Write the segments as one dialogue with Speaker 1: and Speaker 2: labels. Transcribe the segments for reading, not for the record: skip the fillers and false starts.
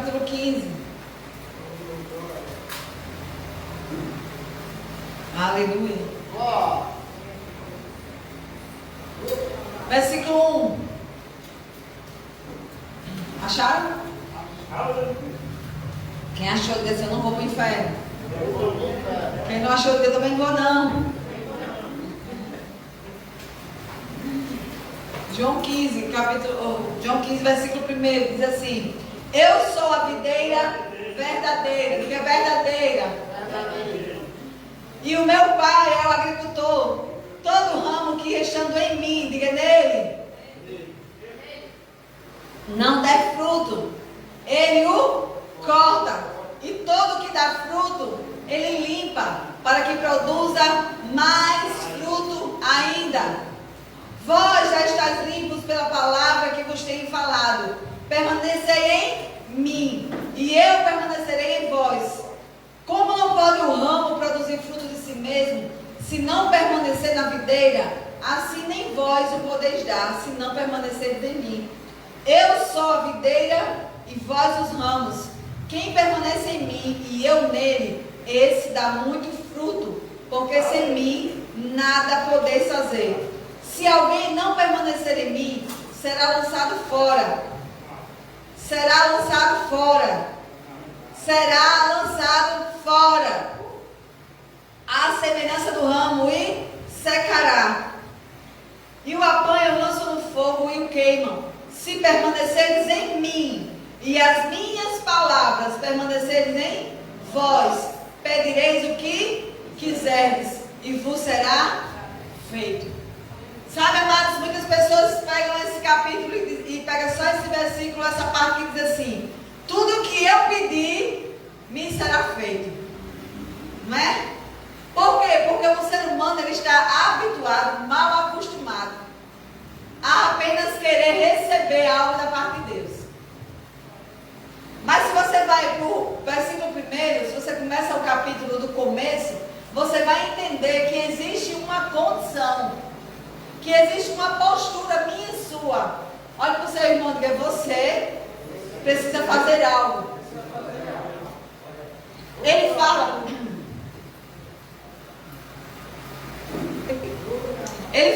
Speaker 1: capítulo 15. Aleluia. Versículo 1. Acharam? Quem achou que eu não vou para o inferno? Quem não achou que eu também vou, não. João 15, versículo 1 diz assim: eu sou a videira verdadeira. Que é verdadeira? E o meu pai é o agricultor. Todo ramo que estando em mim, diga nele, não der fruto, ele o corta. E todo que dá fruto, ele limpa, para que produza mais fruto ainda. Vós já estáis limpos pela palavra que vos tenho falado. Permanecei em mim, e eu permanecerei em vós. Como não pode o ramo produzir fruto de si mesmo, se não permanecer na videira, assim nem vós o podeis dar, se não permaneceres em mim. Eu sou a videira e vós os ramos. Quem permanece em mim e eu nele, esse dá muito fruto, porque sem mim nada podeis fazer. Se alguém não permanecer em mim, será lançado fora. Será lançado fora. Será lançado fora. À semelhança do ramo e secará. E o apanham, lançam no fogo e o queimam. Se permaneceres em mim e as minhas palavras permaneceres em vós, pedireis o que quiserdes e vos será feito. Sabe, amados, muitas pessoas pegam esse capítulo e pegam só esse versículo, essa parte que diz assim: tudo que eu pedir, me será feito. Não é? Por quê? Porque o ser humano ele está habituado, mal acostumado, a apenas querer receber algo da parte de Deus. Mas se você vai para o versículo 1, se você começa o capítulo do começo, você vai entender que existe uma condição, que existe uma postura minha e sua. Olha para o seu irmão e diga: você precisa fazer algo. Ele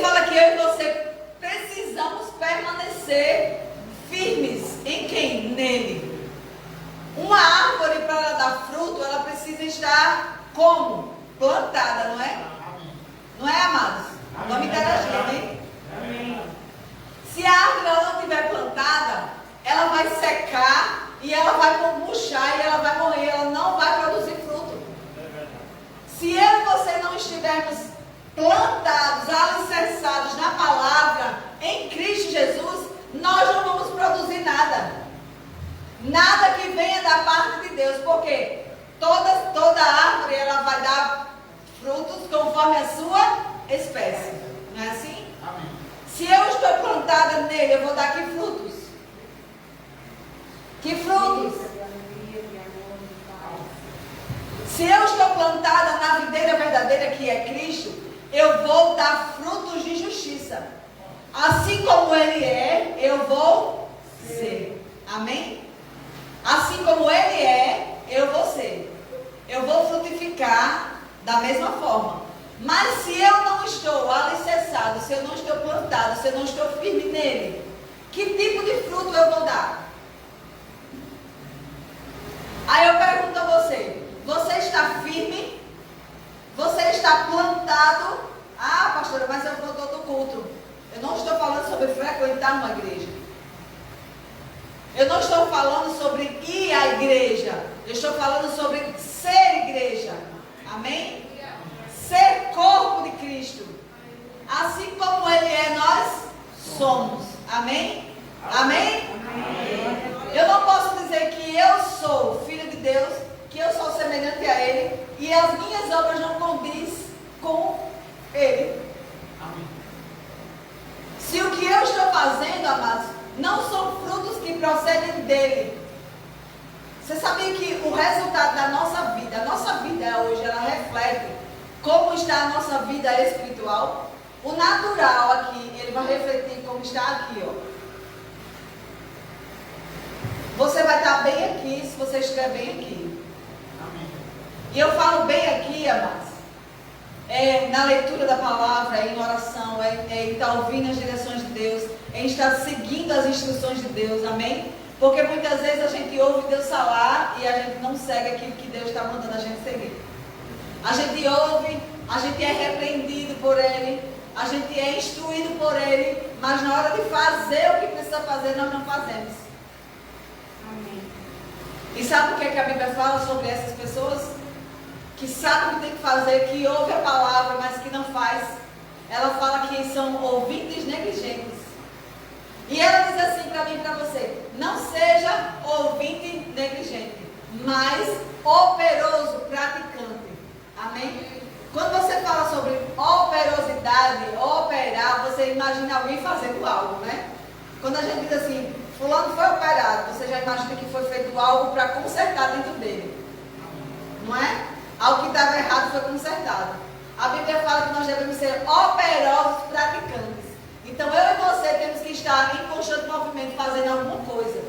Speaker 1: fala que eu e você precisamos permanecer firmes em quem? Nele. Uma árvore, para ela dar fruto, ela precisa estar como? Plantada, não é? Não é, amados? Vamos interagir, amém? Se a árvore ela não estiver plantada, ela vai secar e ela vai murchar e ela vai morrer, ela não vai produzir fruto. Se eu e você não estivermos plantados, alicerçados na palavra, em Cristo Jesus, nós não vamos produzir nada. Nada que venha da parte de Deus, porque toda árvore ela vai dar frutos conforme a sua espécie. Não é assim? Amém. Se eu estou plantada nele, eu vou dar que frutos? Que frutos? Se eu estou plantada na videira verdadeira que é Cristo, eu vou dar frutos de justiça. Assim como ele é, eu vou ser. Amém? Assim como ele é, eu vou ser. Eu vou frutificar da mesma forma. Mas se eu não estou alicerçado, se eu não estou plantado, se eu não estou firme nele, que tipo de fruto eu vou dar? Aí eu pergunto a você: você está firme? Você está plantado? Ah, pastora, mas eu vou todo culto. Eu não estou falando sobre frequentar uma igreja. Eu não estou falando sobre ir à igreja. Eu estou falando sobre ser igreja. Amém? Ser corpo de Cristo. Assim como ele é, nós somos. Amém? Amém? Amém? Eu não posso dizer que eu sou filho de Deus, que eu sou semelhante a ele, e as minhas obras não condiz com ele. Amém. Se o que eu estou fazendo, amados, não são frutos que procedem dele. Você sabia que o resultado da nossa vida hoje, ela reflete como está a nossa vida espiritual? O natural aqui, ele vai refletir como está aqui, ó. Você vai estar bem aqui se você estiver bem aqui. Amém. E eu falo bem aqui, amados, na leitura da palavra, em oração, em estar ouvindo as direções de Deus, em estar seguindo as instruções de Deus, amém? Porque muitas vezes a gente ouve Deus falar e a gente não segue aquilo que Deus está mandando a gente seguir. A gente ouve, a gente é repreendido por Ele, a gente é instruído por Ele, mas na hora de fazer o que precisa fazer, nós não fazemos. Amém. E sabe o que a Bíblia fala sobre essas pessoas? Que sabe o que tem que fazer, que ouve a palavra, mas que não faz. Ela fala que são ouvintes negligentes. E ela diz assim para mim e para você: não seja ouvinte negligente, mas operoso, praticante. Amém? Quando você fala sobre operosidade, operar, você imagina alguém fazendo algo, né? Quando a gente diz assim, fulano foi operado, você já imagina que foi feito algo para consertar dentro dele. Não é? Algo que estava errado foi consertado. A Bíblia fala que nós devemos ser operosos praticantes. Então eu e você temos que estar em constante movimento, fazendo alguma coisa.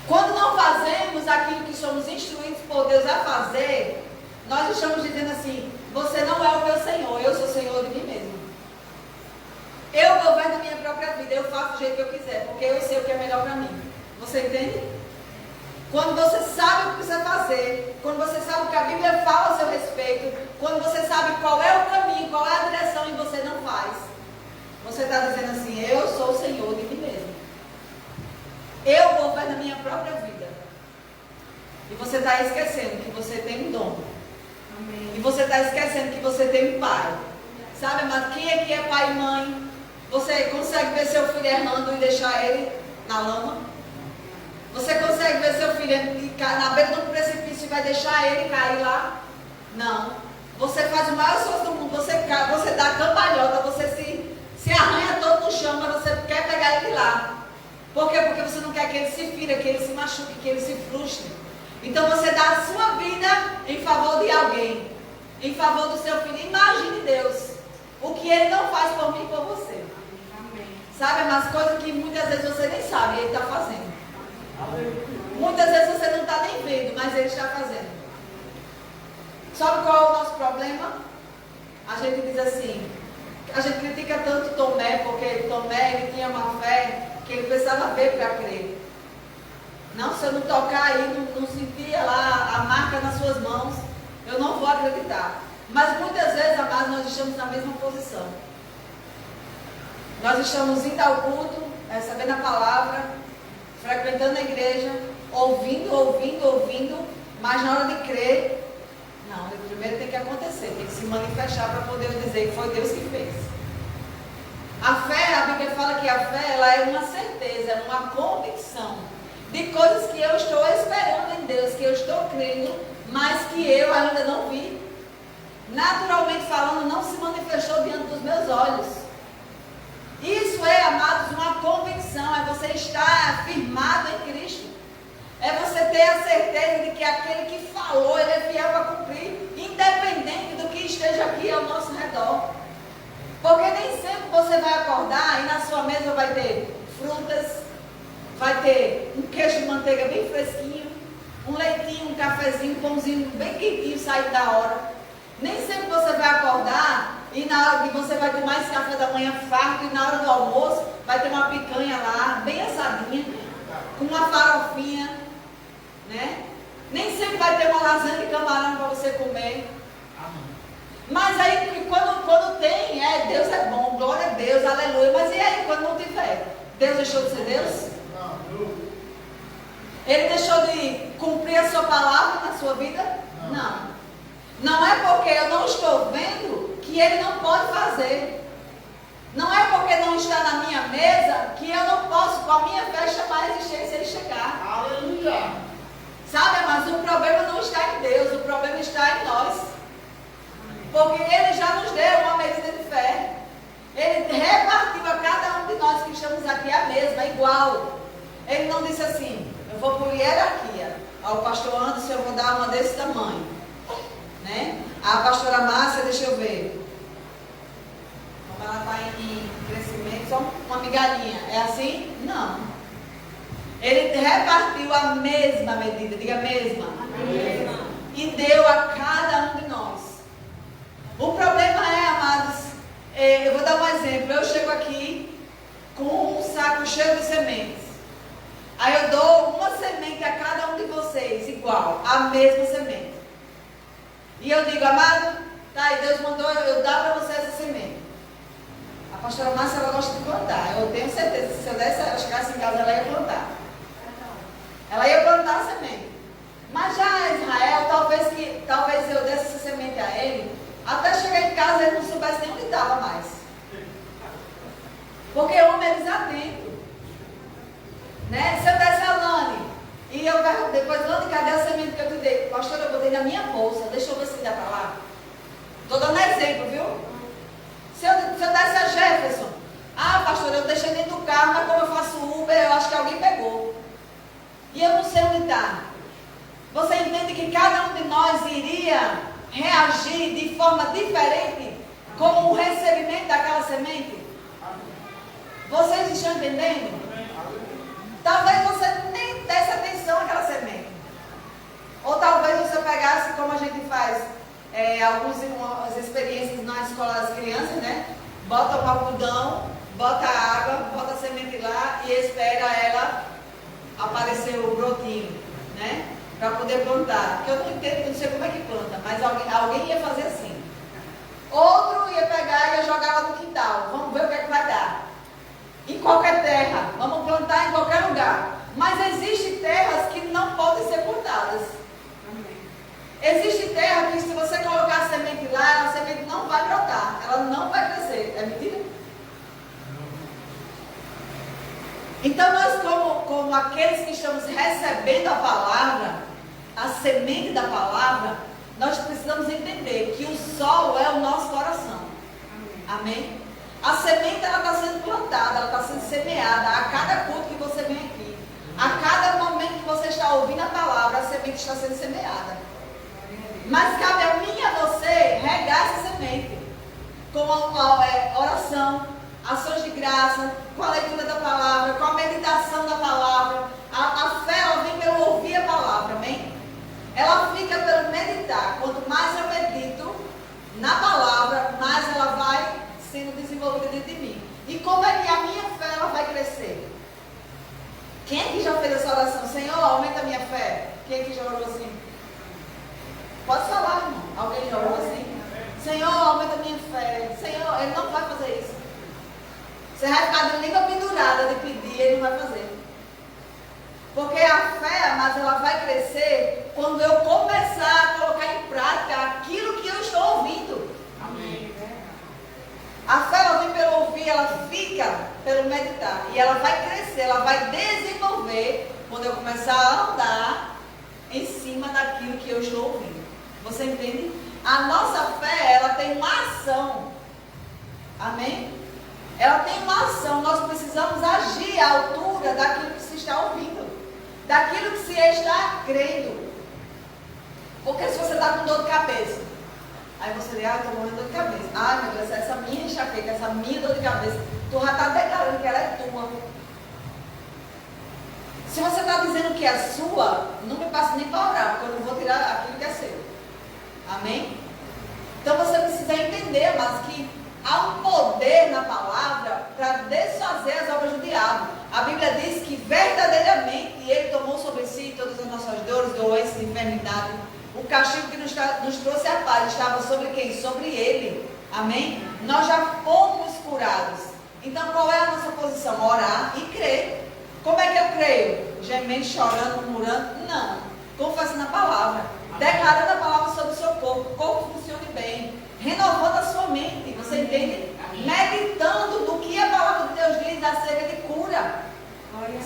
Speaker 1: Quando não fazemos aquilo que somos instruídos por Deus a fazer, nós estamos dizendo assim: você não é o meu Senhor, eu sou Senhor de mim mesmo. Eu governo a minha própria vida, eu faço do jeito que eu quiser, porque eu sei o que é melhor para mim. Você entende? Quando você sabe o que precisa fazer, quando você sabe o que a Bíblia fala a seu respeito, quando você sabe qual é o caminho, qual é a direção e você não faz, você está dizendo assim: eu sou o Senhor de mim mesmo. Eu governo a minha própria vida. E você está esquecendo que você tem um dom. Amém. E você está esquecendo que você tem um pai. Sabe, mas quem aqui é pai e mãe? Você consegue ver seu filho errando e deixar ele na lama? Você consegue ver seu filho na beira do precipício e vai deixar ele cair lá? Não. Você faz o maior esforço do mundo, você dá cambalhota, você se arranha todo no chão, mas você quer pegar ele lá. Por quê? Porque você não quer que ele se fira, que ele se machuque, que ele se frustre. Então você dá a sua vida em favor de alguém, em favor do seu filho. Imagine Deus, o que ele não faz por mim e por você. Amém. Sabe, umas coisas que muitas vezes você nem sabe, ele está fazendo. Muitas vezes você não está nem vendo, mas ele está fazendo. Sabe qual é o nosso problema? A gente diz assim, a gente critica tanto Tomé, porque Tomé ele tinha uma fé que ele precisava ver para crer. Não, se eu não tocar aí, não sentir lá a marca nas suas mãos, eu não vou acreditar. Mas muitas vezes, amados, nós estamos na mesma posição. Nós estamos indo ao culto, recebendo a palavra, frequentando a igreja, ouvindo, mas na hora de crer, não, primeiro tem que acontecer, tem que se manifestar para poder dizer que foi Deus que fez. A fé, a Bíblia fala que a fé ela é uma certeza, é uma convicção de coisas que eu estou esperando em Deus, que eu estou crendo, mas que eu ainda não vi. Naturalmente falando, não se manifestou diante dos meus olhos. Isso é, amados, uma convicção, é você estar firmado em Cristo. É você ter a certeza de que aquele que falou, ele é fiel para cumprir, independente do que esteja aqui ao nosso redor. Porque nem sempre você vai acordar e na sua mesa vai ter frutas, vai ter um queijo de manteiga bem fresquinho, um leitinho, um cafezinho, um pãozinho bem quentinho saindo da hora. Nem sempre você vai acordar e na hora que você vai tomar esse café da manhã farto e na hora do almoço vai ter uma picanha lá, bem assadinha, com uma farofinha, né? Nem sempre vai ter uma lasanha de camarão para você comer. Mas aí quando tem, Deus é bom, glória a Deus, aleluia. Mas e aí quando não tiver? Deus deixou de ser Deus? Ele deixou de cumprir a sua palavra na sua vida? Não. Não é porque eu não estou vendo que ele não pode fazer. Não é porque não está na minha mesa que eu não posso, com a minha fé, chamar a existência e ele chegar. Aleluia. Sabe, mas o problema não está em Deus, o problema está em nós. Porque ele já nos deu uma medida de fé. Ele repartiu a cada um de nós que estamos aqui a mesma, igual. Ele não disse assim, eu vou por hierarquia. Ao pastor Anderson eu vou dar uma desse tamanho. Né? A pastora Márcia, deixa eu ver. Como ela está em crescimento, só uma migalhinha. É assim? Não. Ele repartiu a mesma medida, diga a mesma. E deu a cada um de nós. O problema é, amados, eu vou dar um exemplo. Eu chego aqui com um saco cheio de sementes. Aí eu dou uma semente a cada um de vocês, igual, a mesma semente. E eu digo, amado, tá aí, Deus mandou eu dar para você essa semente. A pastora Márcia, ela gosta de plantar. Eu tenho certeza que se eu desse, ela chegasse em casa, ela ia plantar. Ela ia plantar a semente. Mas já Israel, talvez eu desse essa semente a ele, até chegar em casa ele não soubesse nem onde estava mais. Porque o homem é desatento. Né? Se eu desse a Lani, e eu pergunto depois, Lani, cadê a semente que eu te dei? Pastor, eu botei na minha bolsa, deixa eu ver se dá para lá. Estou dando exemplo, viu? Se eu desse a Jefferson, pastor, eu deixei dentro do carro, mas como eu faço Uber, eu acho que alguém pegou. E eu não sei onde está. Você entende que cada um de nós iria reagir de forma diferente com o recebimento daquela semente? Vocês estão entendendo? Talvez você nem desse atenção àquela semente. Ou talvez você pegasse, como a gente faz algumas experiências na escola das crianças, né? Bota um algodão, bota água, bota a semente lá e espera ela aparecer o brotinho, né? Para poder plantar. Porque eu não entendo, não sei como é que planta, mas alguém ia fazer assim. Outro ia pegar e ia jogar lá no quintal. Vamos ver o que é que vai dar. Em qualquer terra, vamos plantar em qualquer lugar. Mas existem terras que não podem ser plantadas. Existe terra que se você colocar a semente lá, a semente não vai brotar, ela não vai crescer. É mentira? Então nós como aqueles que estamos recebendo a palavra, a semente da palavra, nós precisamos entender que o sol é o nosso coração. Amém? A semente ela está sendo plantada, ela está sendo semeada a cada culto que você vem aqui. A cada momento que você está ouvindo a palavra, a semente está sendo semeada. Mas cabe a mim e a você regar essa semente com a oração, ações de graça, com a leitura da palavra, com a meditação da palavra. A fé ela vem pelo ouvir a palavra, amém? Ela fica pelo meditar. Quanto mais eu medito na palavra, mais ela vai sendo desenvolvida dentro de mim. E como é que a minha fé ela vai crescer? Quem é que já fez essa oração? Senhor, aumenta a minha fé. Quem é que já orou assim? Pode falar, irmão. Alguém já orou assim? Senhor, aumenta a minha fé. Senhor, ele não vai fazer isso. Você vai ficar de língua pendurada de pedir, ele não vai fazer. Porque a fé, mas ela vai crescer quando eu começar a colocar em prática aquilo que eu estou ouvindo. Amém. A fé ela vem pelo ouvir, ela fica pelo meditar. E ela vai crescer, ela vai desenvolver quando eu começar a andar em cima daquilo que eu estou ouvindo. Você entende? A nossa fé, ela tem uma ação. Amém? Ela tem uma ação. Nós precisamos agir à altura daquilo que se está ouvindo. Daquilo que se está crendo. Porque se você está com dor de cabeça, aí você diz, estou morrendo de dor de cabeça. Ai, meu Deus, essa minha enxaqueca, essa minha dor de cabeça, tu já está declarando que ela é tua. Se você está dizendo que é sua, não me passe nem para orar, porque eu não vou tirar aquilo que é seu. Amém? Então você precisa entender, mas que há um poder na palavra para desfazer as obras do diabo. A Bíblia diz que verdadeiramente ele tomou sobre si todas as nossas dores, doenças, enfermidades. O castigo que nos trouxe a paz estava sobre quem? Sobre ele. Amém? Nós já fomos curados. Então qual é a nossa posição? Orar e crer. Como é que eu creio? Gemendo, chorando, murmurando? Não. Confessando a palavra. Declarando a palavra sobre o seu corpo. O corpo funcione bem. Renovando a sua mente. Você entende? Meditando no que a palavra de Deus diz acerca de cura.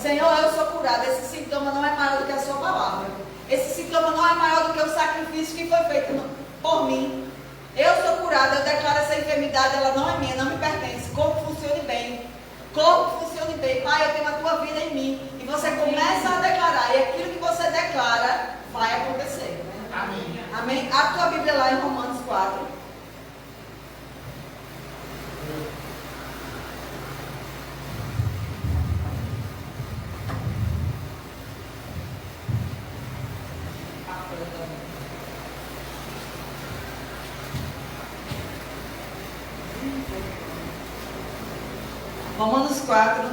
Speaker 1: Senhor, eu sou curado. Esse sintoma não é maior do que a sua palavra. Esse sintoma não é maior do que o sacrifício que foi feito por mim. Eu sou curado. Eu declaro essa enfermidade. Ela não é minha, não me pertence. Corpo funcione bem. Corpo funcione bem. Pai, eu tenho a tua vida em mim. E você começa a declarar. E aquilo que você declara vai acontecer. Amém. Amém? Abre tua Bíblia lá em Romanos 4. Romanos 4,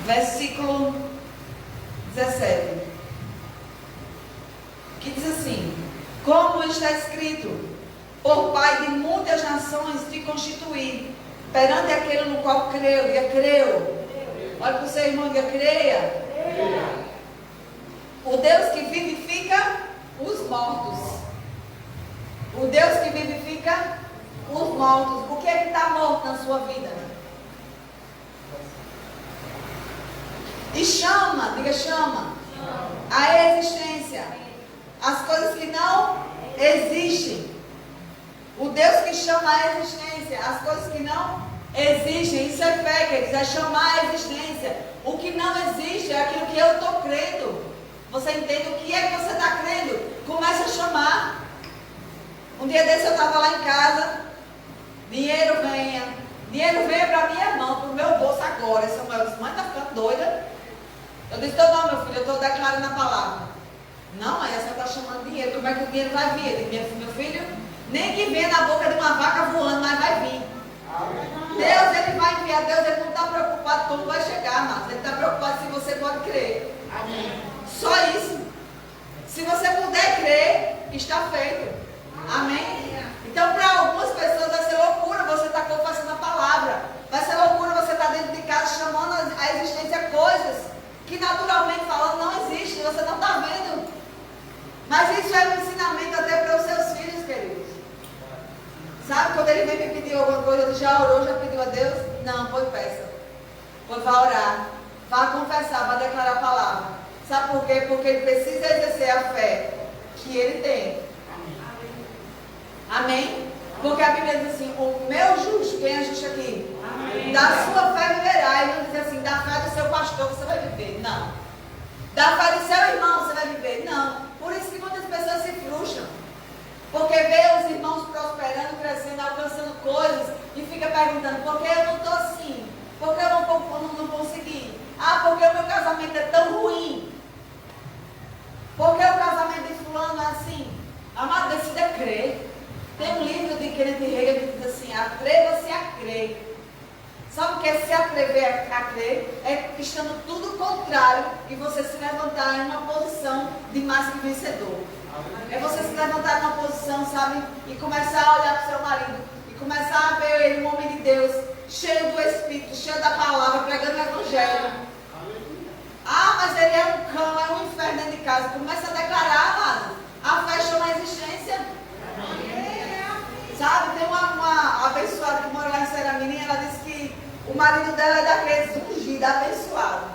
Speaker 1: versículo 17, que diz assim: como está escrito, por Pai de muitas nações te constituí, perante aquele no qual creu. Diga, creu. Olha para o seu irmão, diga, creia. O Deus que vivifica os mortos. O Deus que vivifica os mortos. O que é que está morto na sua vida? E chama, diga, chama a existência as coisas que não existem. O Deus que chama a existência as coisas que não existem. Isso é fé, queridos, é chamar a existência. O que não existe é aquilo que eu estou crendo. Você entende o que é que você está crendo? Comece a chamar. Um dia desse eu estava lá em casa. Dinheiro venha para minha mão, para o meu bolso agora. Samuel disse, mãe, está ficando doida? Eu disse, não, meu filho, eu estou declarando a palavra. Não, aí a senhora está chamando dinheiro. Como é que o dinheiro vai vir? Eu disse, meu filho, nem que venha na boca de uma vaca voando, mas vai vir. Deus, ele vai enviar. Deus, ele não está preocupado como vai chegar, mas ele está preocupado se você pode crer. Amém. Só isso. Se você puder crer, está feito. Amém? Então, para algumas pessoas vai ser loucura você estar confessando a palavra. Vai ser loucura você estar dentro de casa chamando a existência coisas que naturalmente falando não existem. Você não está vendo. Mas isso é um ensinamento até para os seus filhos, queridos. Sabe, quando ele vem me pedir alguma coisa, ele já orou, já pediu a Deus? Não, foi peça. Pois vá orar, vá confessar, vá declarar a palavra. Sabe por quê? Porque ele precisa exercer a fé que ele tem. Amém? Porque a Bíblia diz assim, o meu justo, quem é justo aqui? Amém. Da sua fé viverá. E não diz assim, da fé do seu pastor você vai viver. Não. Da fé do seu irmão você vai viver. Não. Por isso que muitas pessoas se frustram. Porque vê os irmãos prosperando, crescendo, alcançando coisas e fica perguntando, por que eu não estou assim? Por que eu não consegui? Ah, porque o meu casamento é tão ruim. Por que o casamento de fulano é assim? Amado, decida crer. Tem um livro de Kenneth Hagin que diz assim, atreva-se a crer. Sabe o que é se atrever a crer? É estando tudo contrário e você se levantar em uma posição de mais que vencedor. É você se levantar em uma posição, sabe? E começar a olhar para o seu marido. E começar a ver ele, um homem de Deus, cheio do Espírito, cheio da palavra, pregando o Evangelho. Ah, mas ele é um cão, é um inferno dentro de casa. Começa a declarar, amado. A fé chama a existência. Sabe, tem uma abençoada que mora lá em Seramirim, ela disse que o marido dela é daqueles ungido, abençoado.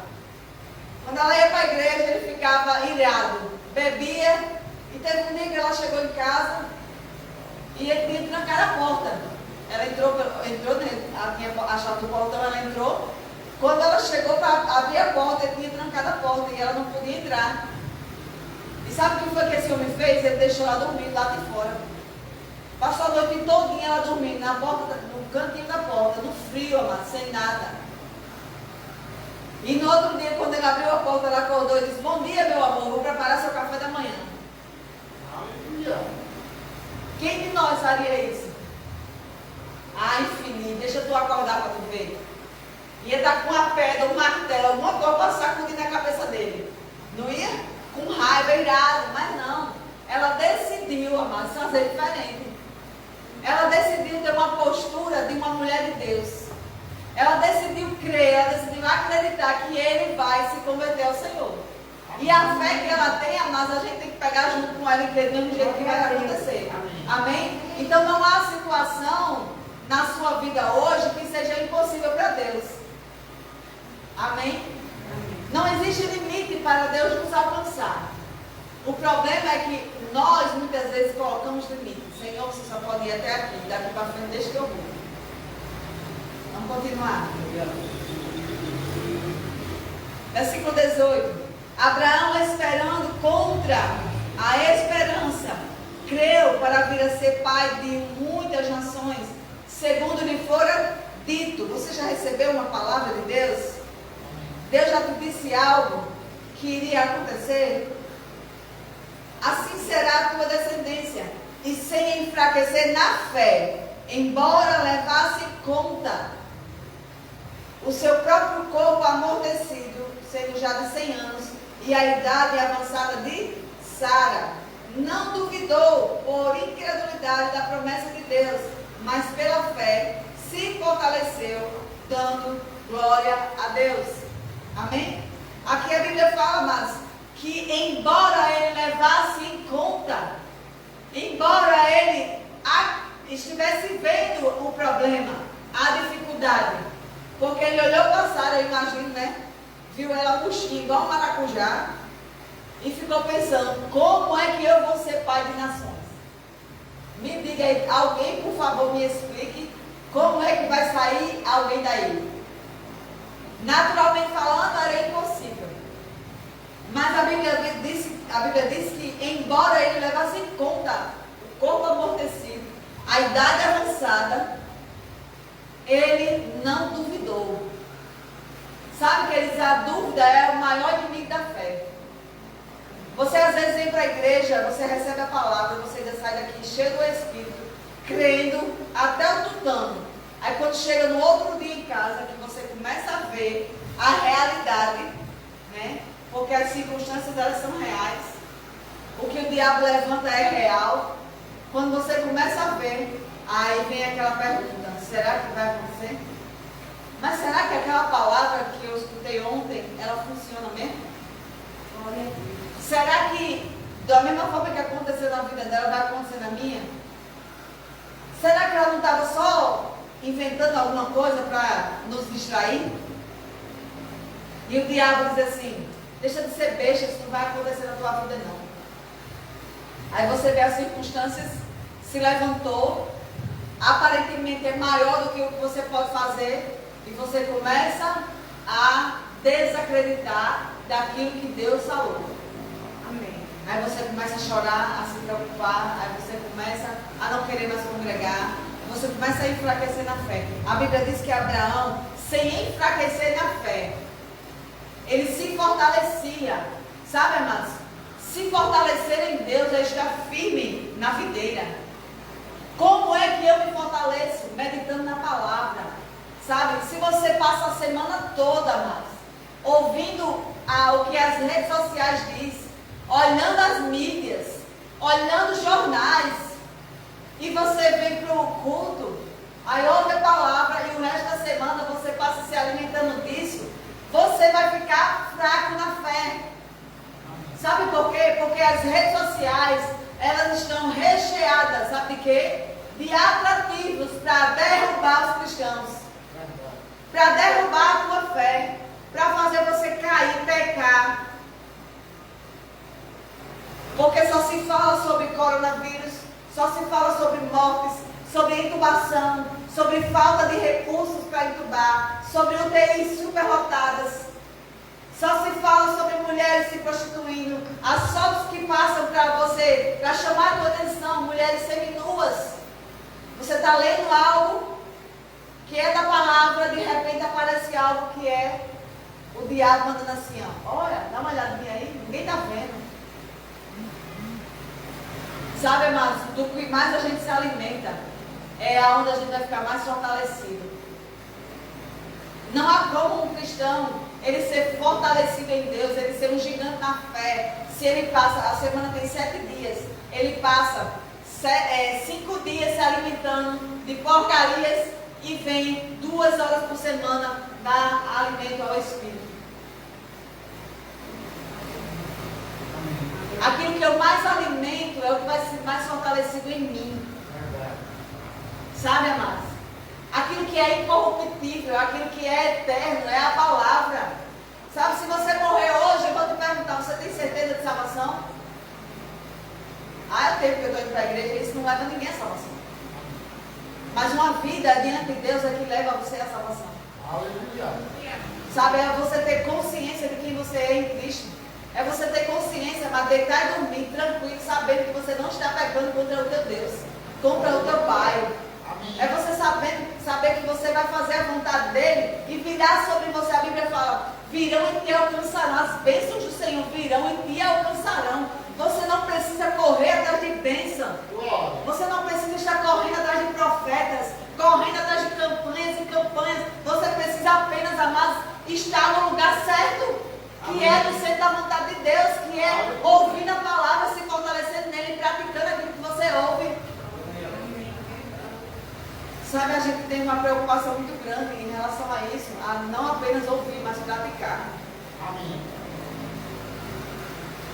Speaker 1: Quando ela ia para a igreja, ele ficava irado, bebia. E teve um dia que ela chegou em casa e ele tinha trancado a porta. Ela entrou dentro, ela tinha achado o portão, ela entrou. Quando ela chegou para abrir a porta, ele tinha trancado a porta e ela não podia entrar. E sabe o que foi que esse homem fez? Ele deixou ela dormir lá de fora. Passou a noite todinha ela dormindo na porta, no cantinho da porta, no frio, amado, sem nada. E no outro dia, quando ele abriu a porta, ela acordou e disse, bom dia, meu amor, vou preparar seu café da manhã. Quem de nós faria isso? Ai, filhinho, deixa tu acordar para tu ver. Ia estar com uma pedra, um martelo, alguma coisa para sacudir na cabeça dele. Não ia? Com raiva, irado, mas não. Ela decidiu, amado, fazer diferente. Ela decidiu ter uma postura de uma mulher de Deus. Ela decidiu crer, ela decidiu acreditar que ele vai se converter ao Senhor. E a fé que ela tem, amados, a gente tem que pegar junto com ela e crer do mesmo jeito que vai acontecer. Amém? Então não há situação na sua vida hoje que seja impossível para Deus. Amém? Não existe limite para Deus nos alcançar. O problema é que nós muitas vezes colocamos limites. Senhor, você só pode ir até aqui, daqui para frente deixa que eu vou. Vamos continuar. Versículo 18. Abraão, esperando contra a esperança, creu para vir a ser pai de muitas nações, segundo lhe fora dito. Você já recebeu uma palavra de Deus? Deus já te disse algo que iria acontecer, assim será a tua descendência, e sem enfraquecer na fé, embora levasse em conta o seu próprio corpo amortecido, sendo já de 100 anos, e a idade avançada de Sara, não duvidou por incredulidade da promessa de Deus, mas pela fé se fortaleceu, dando glória a Deus. Amém? Aqui a Bíblia fala, mas que embora ele levasse em conta, embora ele estivesse vendo o problema, a dificuldade, porque ele olhou para Sara, eu imagino, né? Viu ela murchinha, igual um maracujá, e ficou pensando, como é que eu vou ser pai de nações? Me diga aí, alguém por favor me explique, como é que vai sair alguém daí? Naturalmente falando, era impossível. Mas a Bíblia diz que, embora ele levasse em conta o corpo amortecido, a idade avançada, ele não duvidou. Sabe, queridos, a dúvida é o maior inimigo da fé. Você às vezes vem para a igreja, você recebe a palavra, você ainda sai daqui cheio do Espírito, crendo até o tutano. Aí quando chega no outro dia em casa, que você começa a ver a realidade, né? Porque as circunstâncias elas são reais. O que o diabo levanta é real. Quando você começa a ver, aí vem aquela pergunta, será que vai acontecer? Mas será que aquela palavra que eu escutei ontem, ela funciona mesmo? Será que da mesma forma que aconteceu na vida dela, vai acontecer na minha? Será que ela não estava só inventando alguma coisa para nos distrair? E o diabo diz assim, deixa de ser besta, isso não vai acontecer na tua vida não. Aí você vê as circunstâncias, se levantou, aparentemente é maior do que o que você pode fazer, e você começa a desacreditar daquilo que Deus falou. Amém. Aí você começa a chorar, a se preocupar, aí você começa a não querer mais congregar, você começa a enfraquecer na fé. A Bíblia diz que Abraão, sem enfraquecer na fé, ele se fortalecia. Sabe, amados? Se fortalecer em Deus é estar firme na videira. Como é que eu me fortaleço? Meditando na palavra. Sabe? Se você passa a semana toda, amados, ouvindo o que as redes sociais dizem, olhando as mídias, olhando os jornais, e você vem para o culto, aí ouve a palavra e o resto da semana você passa se alimentando disso, você vai ficar fraco na fé. Sabe por quê? Porque as redes sociais, elas estão recheadas, sabe de quê? De atrativos para derrubar os cristãos, para derrubar a tua fé, para fazer você cair, pecar. Porque só se fala sobre coronavírus, só se fala sobre mortes, sobre intubação, sobre falta de recursos para intubar, sobre UTIs superlotadas. Só se fala sobre mulheres se prostituindo, as fotos que passam para você, para chamar a tua atenção, mulheres seminuas. Você está lendo algo que é da palavra, de repente aparece algo que é o diabo mandando assim, ó, olha, dá uma olhadinha aí, ninguém está vendo. Sabe, amados, do que mais a gente se alimenta, é aonde a gente vai ficar mais fortalecido. Não há como um cristão, ele ser fortalecido em Deus, ele ser um gigante na fé, se ele passa, a semana tem 7 dias, ele passa 5 dias se alimentando de porcarias e vem 2 horas por semana dar alimento ao Espírito. Aquilo que eu mais alimento é o que vai ser mais fortalecido em mim. Sabe, amados? Aquilo que é incorruptível, aquilo que é eterno, é a palavra. Sabe, se você morrer hoje, eu vou te perguntar, você tem certeza de salvação? Eu tenho, porque eu estou indo para a igreja, e isso não leva ninguém à salvação. Mas uma vida diante de Deus é que leva você à salvação. Aleluia. Sabe, é você ter consciência de quem você é em Cristo. É você ter consciência, mas deitar e dormir tranquilo, sabendo que você não está pecando contra o teu Deus, contra o teu Pai. Amém. É você saber que você vai fazer a vontade dele e virá sobre você. A Bíblia fala, virão e te alcançarão. As bênçãos do Senhor virão e te alcançarão. Você não precisa correr atrás de bênção. Você não precisa estar correndo atrás de profetas, correndo atrás de campanhas e campanhas. Você precisa apenas, amados, estar no lugar certo, que é no centro da vontade de Deus, que é ouvindo a palavra, se fortalecendo nele e praticando aquilo que você ouve. Sabe, a gente tem uma preocupação muito grande em relação a isso, a não apenas ouvir, mas praticar. Amém.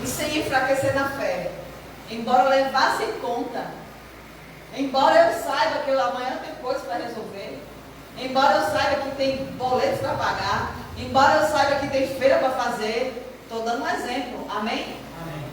Speaker 1: E sem enfraquecer na fé. Embora levasse em conta, embora eu saiba que amanhã tem coisas para resolver, embora eu saiba que tem boletos para pagar, embora eu saiba que tem feira para fazer, estou dando um exemplo. Amém? Amém.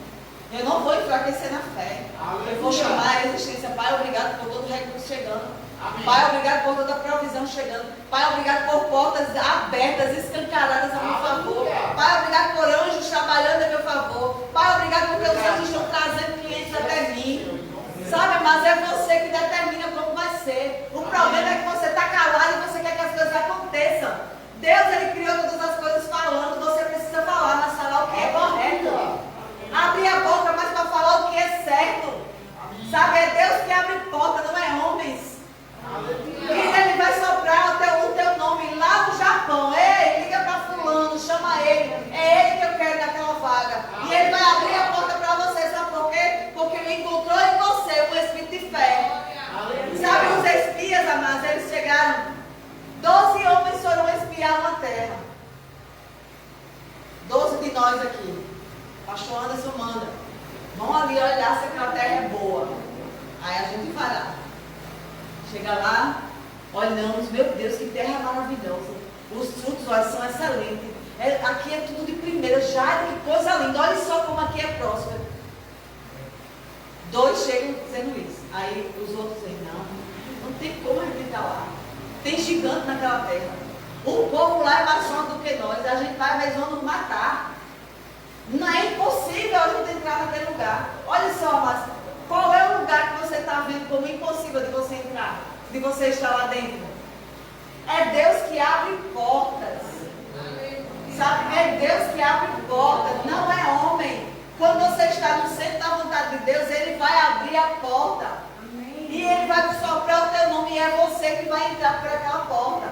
Speaker 1: Eu não vou enfraquecer na fé. Amém. Eu vou chamar a existência. Pai, obrigado por todo o recurso chegando. Amém. Pai, obrigado por toda a provisão chegando. Pai, obrigado por portas abertas, escancaradas a meu favor. Pai, obrigado por anjos trabalhando a meu favor. Pai, obrigado porque os anjos estão trazendo clientes até mim. Sabe, mas é você que determina como vai ser. O problema é que você está calado e você quer que as coisas aconteçam. Deus, Ele criou todas as coisas falando. Você precisa falar, mas falar o que é correto. Abrir a boca, mas para falar o que é certo. Sabe, é Deus que abre porta, não é homens. E Ele vai soprar o teu nome lá no Japão. Ei, liga para fulano, chama ele. É ele que eu quero naquela vaga. E Ele vai abrir a porta para você. Sabe por quê? Porque Ele encontrou em você um espírito de fé. Sabe, os espias, amados, eles chegaram. 12 homens foram espiar uma terra. 12 de nós aqui. Pastor Anderson manda. Vão ali olhar se aquela terra é boa. Aí a gente vai lá. Chega lá, olhamos, meu Deus, que terra maravilhosa. Os frutos, olha, são excelentes. Aqui é tudo de primeira, já que coisa linda. Olha só como aqui é próspero. 2 chegam dizendo isso. Aí os outros dizem, não tem como a gente estar lá. Tem gigante naquela terra. O povo lá é mais forte do que nós. A gente vai, mas vão nos matar. Não é impossível a gente entrar naquele lugar. Olha só, mas qual é o lugar que você está vendo como impossível de você entrar? De você estar lá dentro? É Deus que abre portas. Sabe? É Deus que abre portas, não é homem. Quando você está no centro da vontade de Deus, Ele vai abrir a porta. Amém. E Ele vai soprar o teu nome e é você que vai entrar por aquela porta.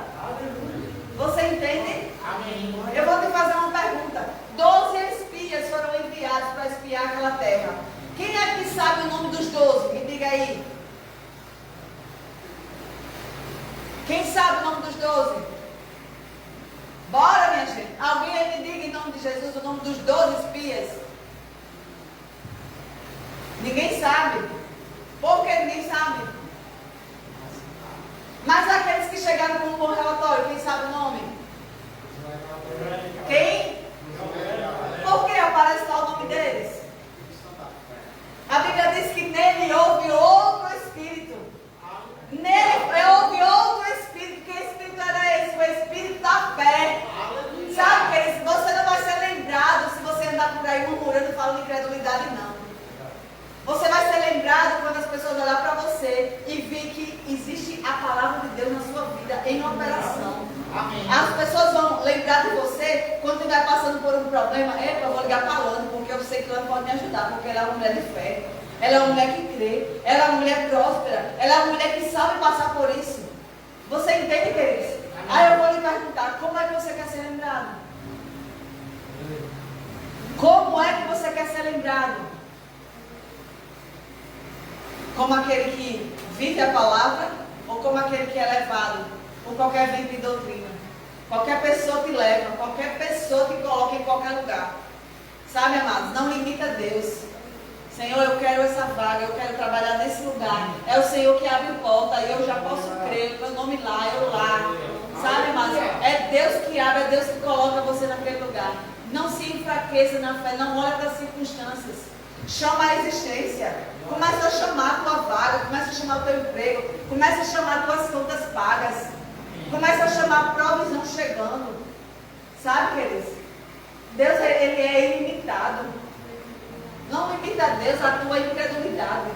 Speaker 1: Você entende? Amém. Eu vou te fazer uma pergunta. 12 espias foram enviados para espiar aquela terra. Quem é que sabe o nome dos 12? Me diga aí. Quem sabe o nome dos 12? Bora, minha gente. Alguém aí me diga em nome de Jesus o nome dos 12 espias. Ninguém sabe. Por que ninguém sabe? Mas aqueles que chegaram com um bom relatório, quem sabe o nome? Quem? Por que aparece lá o nome deles? A Bíblia diz que nele houve outro espírito. Nele houve outro espírito. Que espírito era esse? O espírito da fé. Sabe, queridos, você não vai ser lembrado se você andar por aí murmurando e falando incredulidade, não. Você vai ser lembrado quando as pessoas olharem para você e ver que existe a palavra de Deus na sua vida em operação. Amém. As pessoas vão lembrar de você quando estiver passando por um problema. Epa, eu vou ligar para a Lana, porque eu sei que ela pode me ajudar, porque ela é uma mulher de fé. Ela é uma mulher que crê. Ela é uma mulher próspera. Ela é uma mulher que sabe passar por isso. Você entende, queridos? Aí eu vou lhe perguntar, como é que você quer ser lembrado? Como é que você quer ser lembrado? Como aquele que vive a palavra ou como aquele que é levado por qualquer vento de doutrina? Qualquer pessoa te leva, qualquer pessoa te coloca em qualquer lugar. Sabe, amados, não limita Deus. Senhor, eu quero essa vaga, eu quero trabalhar nesse lugar. É o Senhor que abre porta e eu já posso crer, meu nome lá, eu lá. Sabe, amados, é Deus que abre, é Deus que coloca você naquele lugar. Não se enfraqueça na fé, não olhe para as circunstâncias. Chama a existência. Começa a chamar a tua vaga, começa a chamar o teu emprego, começa a chamar as tuas contas pagas, começa a chamar a provisão chegando. Sabe, queridos? Deus, Ele é ilimitado. Não limita a Deus a tua incredulidade.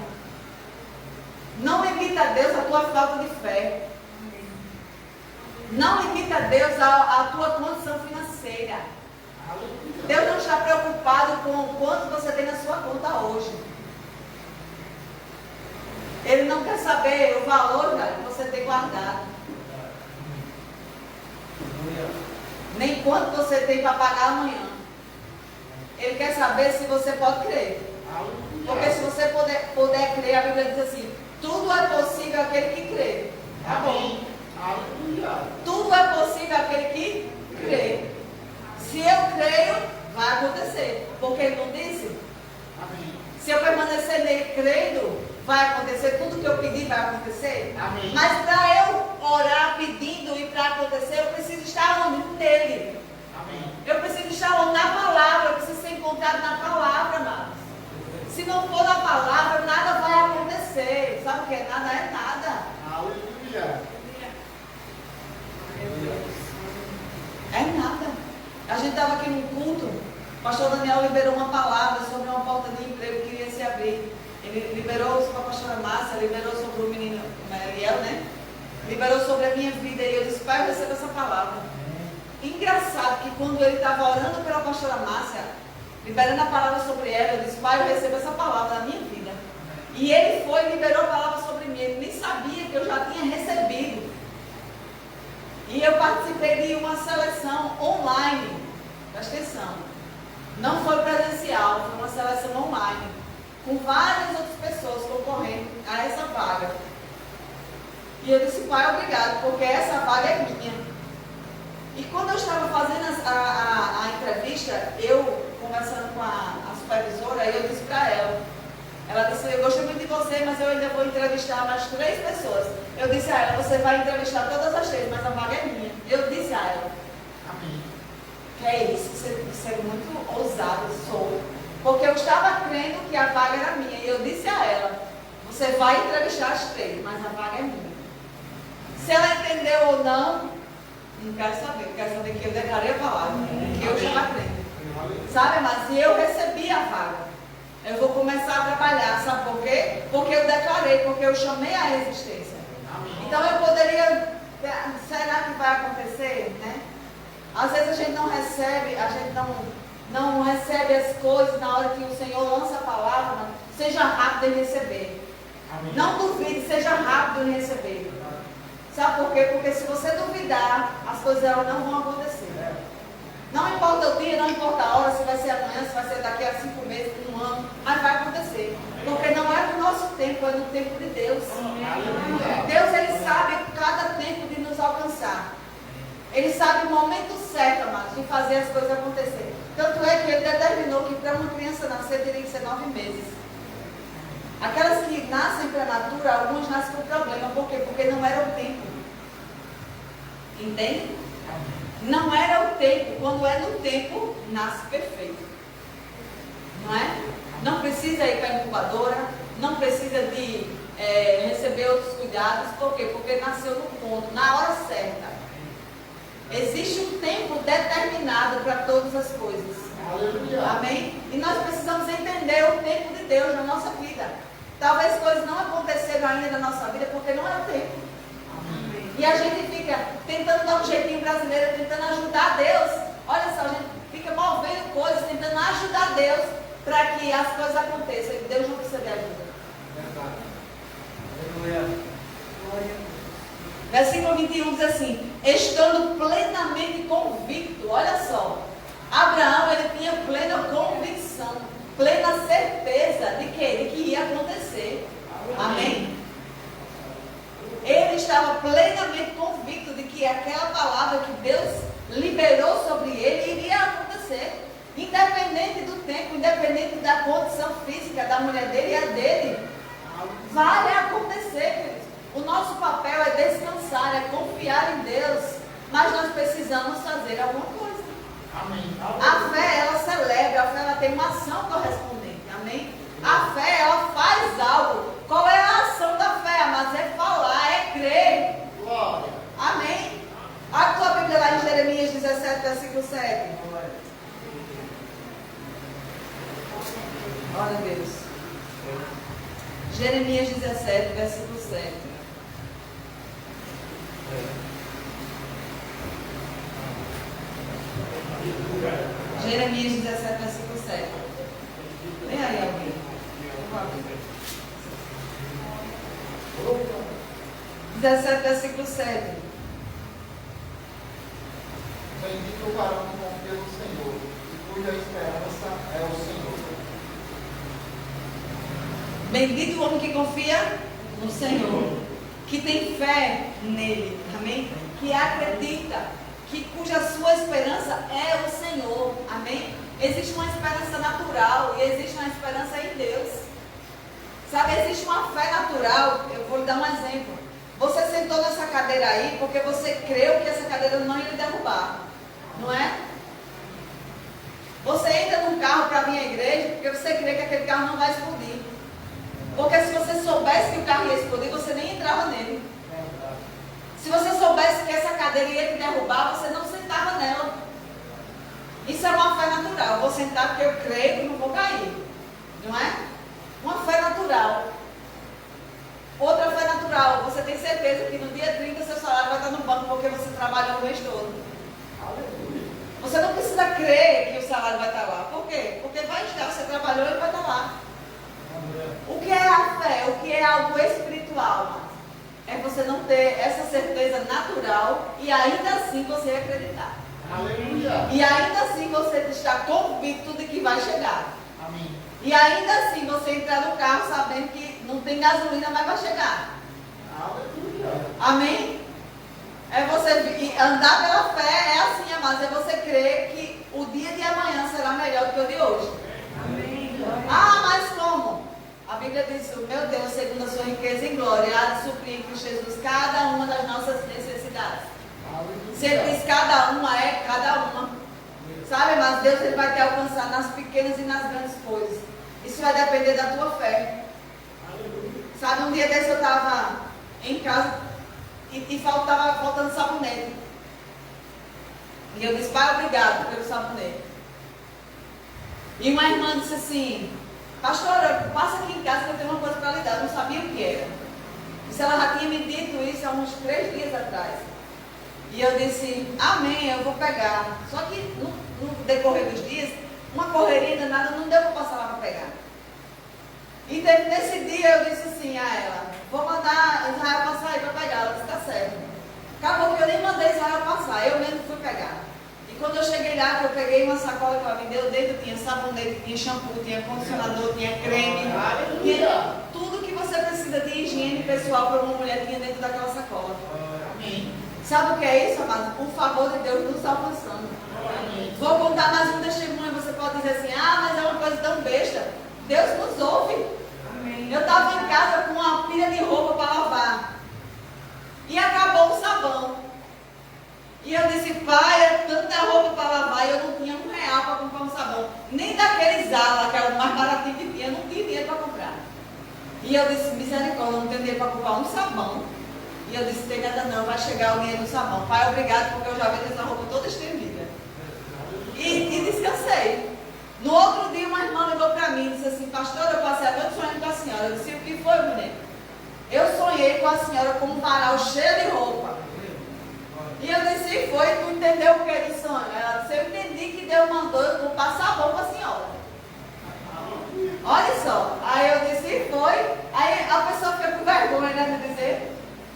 Speaker 1: Não limita a Deus a tua falta de fé. Não limita a Deus a tua condição financeira. Deus não está preocupado com o quanto você tem na sua conta hoje. Ele não quer saber o valor que você tem guardado. Nem quanto você tem para pagar amanhã. Ele quer saber se você pode crer. Porque se você puder crer, a Bíblia diz assim: tudo é possível àquele que crê. Tá bom? Tudo é possível àquele que crê. Se eu creio, vai acontecer. Porque ele não disse? Amém. Se eu permanecer nele crendo, vai acontecer. Tudo que eu pedir vai acontecer. Amém. Mas para eu orar pedindo e para acontecer, eu preciso estar onde? Nele. Amém. Eu preciso estar onde? Na palavra. Eu preciso ser encontrado na palavra, amados. Se não for na palavra, nada vai acontecer. Sabe o que é nada? É nada. Aleluia. É nada. A gente estava aqui num culto, o pastor Daniel liberou uma palavra sobre uma porta de emprego que iria se abrir. Ele liberou sobre a pastora Márcia, liberou sobre o menino Mariel, né? Liberou sobre a minha vida. E eu disse: pai, eu recebo essa palavra. Engraçado que quando ele estava orando pela pastora Márcia, liberando a palavra sobre ela, eu disse: pai, eu recebo essa palavra na minha vida. E ele foi e liberou a palavra sobre mim. Ele nem sabia que eu já tinha recebido. E eu participei de uma seleção online. Presta atenção. Não foi presencial, foi uma seleção online. Com várias outras pessoas concorrendo a essa vaga. E eu disse: pai, obrigado, porque essa vaga é minha. E quando eu estava fazendo a entrevista, eu conversando com a supervisora, eu disse para ela disse: eu gostei muito de você, mas eu ainda vou entrevistar mais 3 pessoas. Eu disse a ela: você vai entrevistar todas as 3, mas a vaga é minha. Eu disse a ela: amém. Que é isso, você é muito ousado, sou. Porque eu estava crendo que a vaga era minha. E eu disse a ela: você vai entrevistar as 3, mas a vaga é minha. Se ela entendeu ou não quero saber. Eu quero saber que eu declarei a palavra, que eu estava crendo. Sabe, mas eu recebi a vaga. Eu vou começar a trabalhar, sabe por quê? Porque eu declarei, porque eu chamei a existência. Então eu poderia, será que vai acontecer, né? Às vezes a gente não recebe, não recebe as coisas na hora que o Senhor lança a palavra, mas seja rápido em receber. Amém. Não duvide, seja rápido em receber. Sabe por quê? Porque se você duvidar, as coisas não vão acontecer. Não importa o dia, não importa a hora, se vai ser amanhã, se vai ser daqui a 5 meses, 1 ano, mas vai acontecer. Porque não é no nosso tempo, é no tempo de Deus. Deus, Ele sabe cada tempo de nos alcançar. Ele sabe o momento certo, amados, de fazer as coisas acontecer. Tanto é que Ele determinou que para uma criança nascer teria que ser 9 meses. Aquelas que nascem prematura, algumas nascem com problema. Por quê? Porque não era o tempo. Entende? Não era o tempo. Quando é no tempo, nasce perfeito. Não é? Não precisa ir para a incubadora, não precisa de receber outros cuidados. Por quê? Porque nasceu no ponto, na hora certa. Existe um tempo determinado para todas as coisas. Aleluia. Amém? E nós precisamos entender o tempo de Deus na nossa vida. Talvez coisas não aconteceram ainda na nossa vida porque não é o tempo. Amém. E a gente fica tentando dar um jeitinho brasileiro, tentando ajudar Deus. Olha só, a gente fica movendo coisas, tentando ajudar Deus para que as coisas aconteçam. E Deus não precisa de ajuda. Verdade. Aleluia. Glória. Versículo 21 diz assim: estando plenamente convicto, olha só, Abraão, ele tinha plena convicção, plena certeza de que ia acontecer. Amém? Ele estava plenamente convicto de que aquela palavra que Deus liberou sobre ele iria acontecer. Independente do tempo, independente da condição física da mulher dele e a dele, vai acontecer, queridos. O nosso papel é descansar, é confiar em Deus, mas nós precisamos fazer alguma coisa. Amém. A fé, ela celebra, a fé, ela tem uma ação correspondente. Amém? A fé, ela faz algo. Qual é a ação da fé? Mas é falar, é crer. Glória. Amém? A tua Bíblia lá em Jeremias 17, versículo 7. Glória a Deus. Jeremias 17, versículo 7. Jeremias 17, versículo 7. Vem aí alguém. Por favor. 17, versículo 7.
Speaker 2: Bendito o varão que confia no Senhor, e cuja esperança é o Senhor.
Speaker 1: Bendito o homem que confia no Senhor, que tem fé nele, amém? Que acredita, cuja sua esperança é o Senhor, amém? Existe uma esperança natural e existe uma esperança em Deus. Sabe, existe uma fé natural. Eu vou lhe dar um exemplo. Você sentou nessa cadeira aí porque você creu que essa cadeira não ia lhe derrubar, não é? Você entra num carro para vir à igreja porque você crê que aquele carro não vai explodir. Porque se você soubesse que o carro ia explodir, você nem entrava nele. Se você soubesse que essa cadeira ia te derrubar, você não sentava nela. Isso é uma fé natural. Eu vou sentar porque eu creio que não vou cair, não é? Uma fé natural. Outra fé natural, você tem certeza que no dia 30 seu salário vai estar no banco porque você trabalhou o mês todo. Você não precisa crer que o salário vai estar lá. Por quê? Porque vai estar, você trabalhou e vai estar lá. O que é a fé? O que é algo espiritual? É você não ter essa certeza natural e ainda assim você acreditar.
Speaker 2: Aleluia.
Speaker 1: E ainda assim você está convicto de que vai chegar.
Speaker 2: Amém.
Speaker 1: E ainda assim você entrar no carro sabendo que não tem gasolina, mas vai chegar.
Speaker 2: Aleluia.
Speaker 1: Amém? É você andar pela fé, é assim, amados, é você crer que o dia de amanhã será melhor do que o de hoje.
Speaker 2: Amém.
Speaker 1: Ah, mas como? A Bíblia diz, meu Deus, segundo a sua riqueza em glória, há de suprir em Cristo Jesus cada uma das nossas necessidades. Se ele diz cada uma, é cada uma. Sabe, mas Deus ele vai te alcançar nas pequenas e nas grandes coisas. Isso vai depender da tua fé. Sabe, um dia desse eu estava em casa e estava faltando sabonete. E eu disse, pai, obrigado pelo sabonete. E uma irmã disse assim, pastora, passa aqui em casa que eu tenho uma coisa para lhe dar. Eu não sabia o que era. Disse, ela já tinha me dito isso há uns 3 dias atrás. E eu disse, amém, eu vou pegar. Só que no decorrer dos dias, uma correria danada, não deu para passar lá para pegar. E nesse dia eu disse assim a ela, vou mandar Israel passar aí para pegar. Ela disse, tá certo. Acabou que eu nem mandei Israel passar, eu mesmo fui pegar. E quando eu cheguei lá, que eu peguei uma sacola que ela me deu, dentro tinha sabonete, tinha shampoo, tinha condicionador, tinha creme, tinha tudo que você precisa de higiene pessoal para uma mulher, tinha dentro daquela sacola. Amém. Sabe o que é isso, amado? O favor de Deus nos alcançando. Amém. Vou contar mais um testemunho. Você pode dizer assim, mas é uma coisa tão besta. Deus nos ouve. Amém. Eu estava em casa com uma pilha de roupa para lavar. E acabou o sabão. E eu disse, pai, é tanta roupa para lavar e eu não tinha R$1 para comprar um sabão. Nem daqueles ala, que era o mais baratinho que tinha, eu não tinha dinheiro para comprar. E eu disse, misericórdia, eu não tenho dinheiro para comprar um sabão. E eu disse, tem nada não, vai chegar o dinheiro do sabão. Pai, obrigado, porque eu já vejo essa roupa toda estendida. E descansei. No outro dia, uma irmã ligou para mim e disse assim, pastora, eu passei a noite sonhando com a senhora. Eu disse, o que foi, mulher? Eu sonhei com a senhora com um varal cheio de roupa. E eu disse, foi, tu entendeu o que é de sonho? Ela disse, eu entendi que Deus mandou eu comprar sabão para a senhora. Olha só. Aí eu disse, foi. Aí a pessoa fica com vergonha, né, de dizer.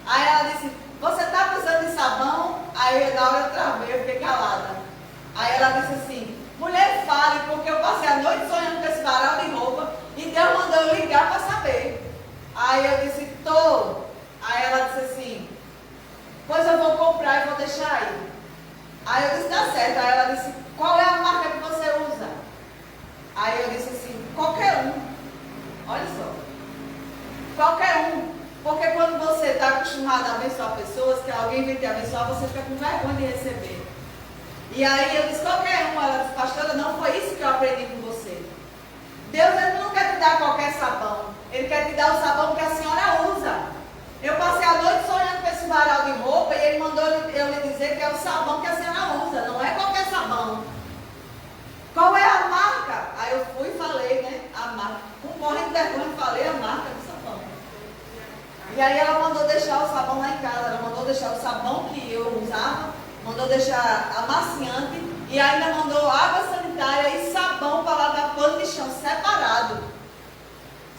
Speaker 1: Aí ela disse, você está precisando de sabão? Aí na hora eu travei, eu fiquei calada. Aí ela disse assim, mulher, fale, porque eu passei a noite sonhando com esse varal de roupa e Deus mandou eu ligar para saber. Aí eu disse, tô. Aí ela disse assim, pois eu vou comprar e vou deixar aí. Aí eu disse, tá certo. Aí ela disse, qual é a marca que você usa? Aí eu disse assim, qualquer um. Olha só. Qualquer um. Porque quando você está acostumado a abençoar pessoas, que alguém vem te abençoar, você fica com vergonha de receber. E aí eu disse, qualquer um. Ela disse, pastora, não foi isso que eu aprendi com você. Deus ele não quer te dar qualquer sabão. Ele quer te dar o sabão que a senhora usa. Eu passei a noite sonhando com esse varal de roupa e ele mandou eu lhe dizer que é o sabão que a senhora usa, não é qualquer sabão. Qual é a marca? Aí eu fui e falei, né, a marca. Com morrendo de vergonha, falei a marca do sabão. E aí ela mandou deixar o sabão lá em casa, ela mandou deixar o sabão que eu usava, mandou deixar amaciante e ainda mandou água sanitária